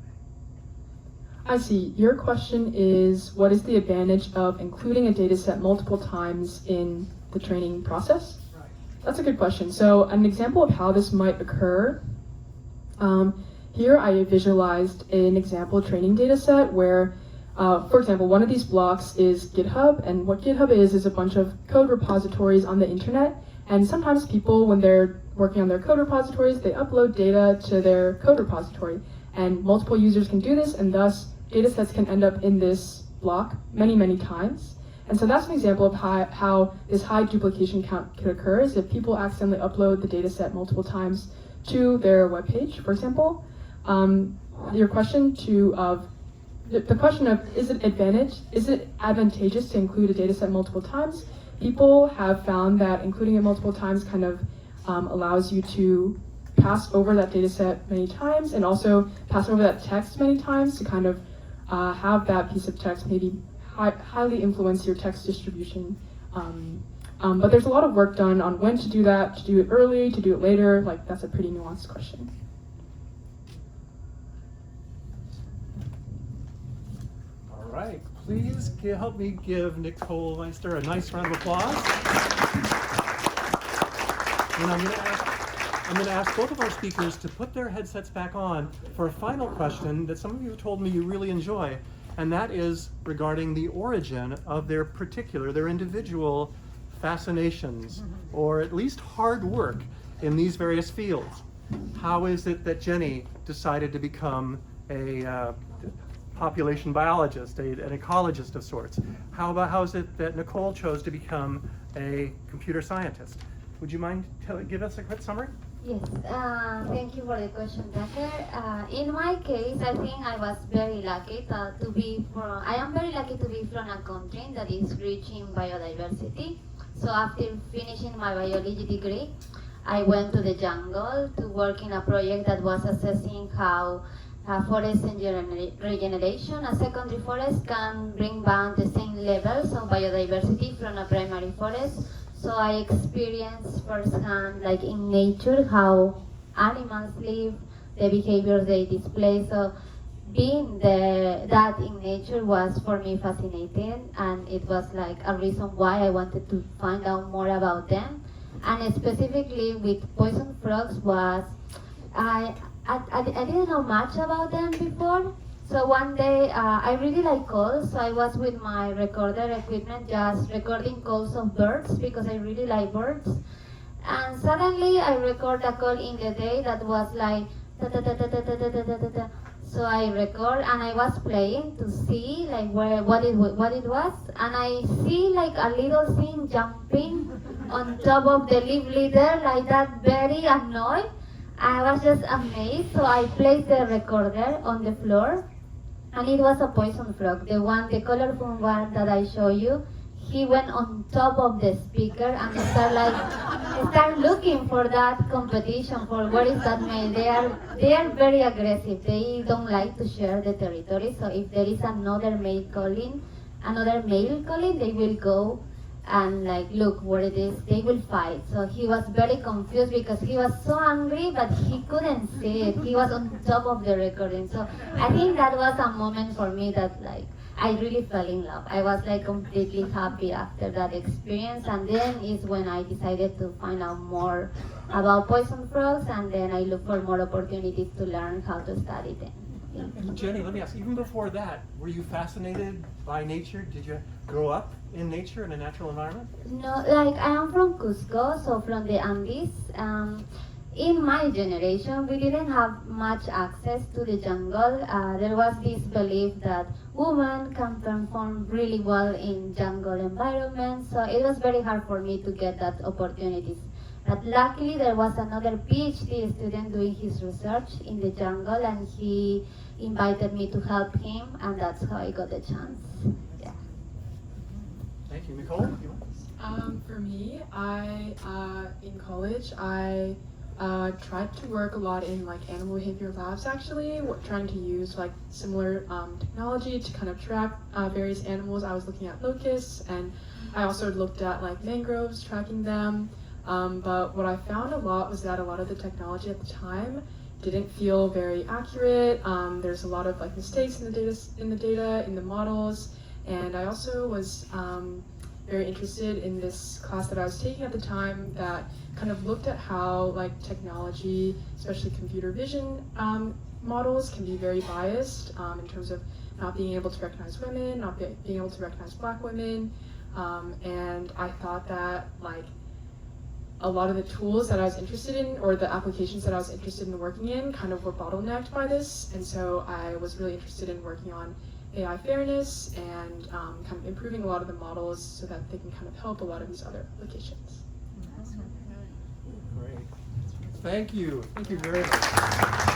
make. I see. Your question is, what is the advantage of including a data set multiple times in the training process? Right. That's a good question. So an example of how this might occur, here I visualized an example training data set where, for example, one of these blocks is GitHub, and what GitHub is a bunch of code repositories on the internet, and sometimes people, when they're working on their code repositories, they upload data to their code repository, and multiple users can do this, and thus data sets can end up in this block many, many times. And so that's an example of how this high duplication count could occur, is if people accidentally upload the data set multiple times to their web page, for example. Your question the question of is it advantageous to include a data set multiple times? People have found that including it multiple times kind of allows you to pass over that data set many times and also pass over that text many times to kind of have that piece of text maybe highly influence your text distribution. But there's a lot of work done on when to do that, to do it early, to do it later. Like, that's a pretty nuanced question. All right, please help me give Nicole Meister a nice round of applause. And I'm going to ask both of our speakers to put their headsets back on for a final question that some of you have told me you really enjoy, and that is regarding the origin of their individual fascinations, or at least hard work in these various fields. How is it that Jenni decided to become a population biologist, an ecologist of sorts? How is it that Nicole chose to become a computer scientist? Would you mind give us a quick summary? Yes, thank you for the question, Tucker. In my case, I think I was very lucky I am very lucky to be from a country that is rich in biodiversity. So after finishing my biology degree, I went to the jungle to work in a project that was assessing how forest regeneration, a secondary forest, can bring back the same levels of biodiversity from a primary forest. So I experienced firsthand, like in nature, how animals live, the behaviors they display. So being that in nature was for me fascinating, and it was like a reason why I wanted to find out more about them. And specifically with poison frogs was I didn't know much about them before. So one day I really like calls, so I was with my recorder equipment just recording calls of birds because I really like birds. And suddenly I record a call in the day that was like ta ta ta ta ta ta ta ta ta ta. So I record and I was playing to see like what it was, and I see like a little thing jumping on top of the leaf litter like that, very annoyed. I was just amazed, so I placed the recorder on the floor, and it was a poison frog, the colorful one that I show you. He went on top of the speaker and start looking for that competition, for what is that male. They are very aggressive. They don't like to share the territory. So if there is another male calling, they will go and like look where it is. They will fight. So he was very confused because he was so angry, but he couldn't see it. He was on top of the recording. So I think that was a moment for me that like I really fell in love. I was like completely happy after that experience, and then is when I decided to find out more about poison frogs, and then I looked for more opportunities to learn how to study them. And Jenny, let me ask, even before that, were you fascinated by nature? Did you grow up in nature, in a natural environment? No, like I am from Cusco, so from the Andes. In my generation, we didn't have much access to the jungle. There was this belief that women can perform really well in jungle environments, so it was very hard for me to get that opportunities. But luckily, there was another PhD student doing his research in the jungle, and he invited me to help him, and that's how I got the chance. Yeah. Thank you. Nicole? For me, in college, I tried to work a lot in like animal behavior labs actually, trying to use like similar technology to kind of track various animals. I was looking at locusts, and I also looked at like mangroves, tracking them. But what I found a lot was that a lot of the technology at the time didn't feel very accurate. There's a lot of like mistakes in the models, and I also was very interested in this class that I was taking at the time that kind of looked at how like technology, especially computer vision models, can be very biased in terms of not being able to recognize women, not being able to recognize Black women, and I thought that like a lot of the tools that I was interested in, or the applications that I was interested in working in, kind of were bottlenecked by this, and so I was really interested in working on AI fairness and kind of improving a lot of the models so that they can kind of help a lot of these other applications. Great. Thank you. Thank you very much.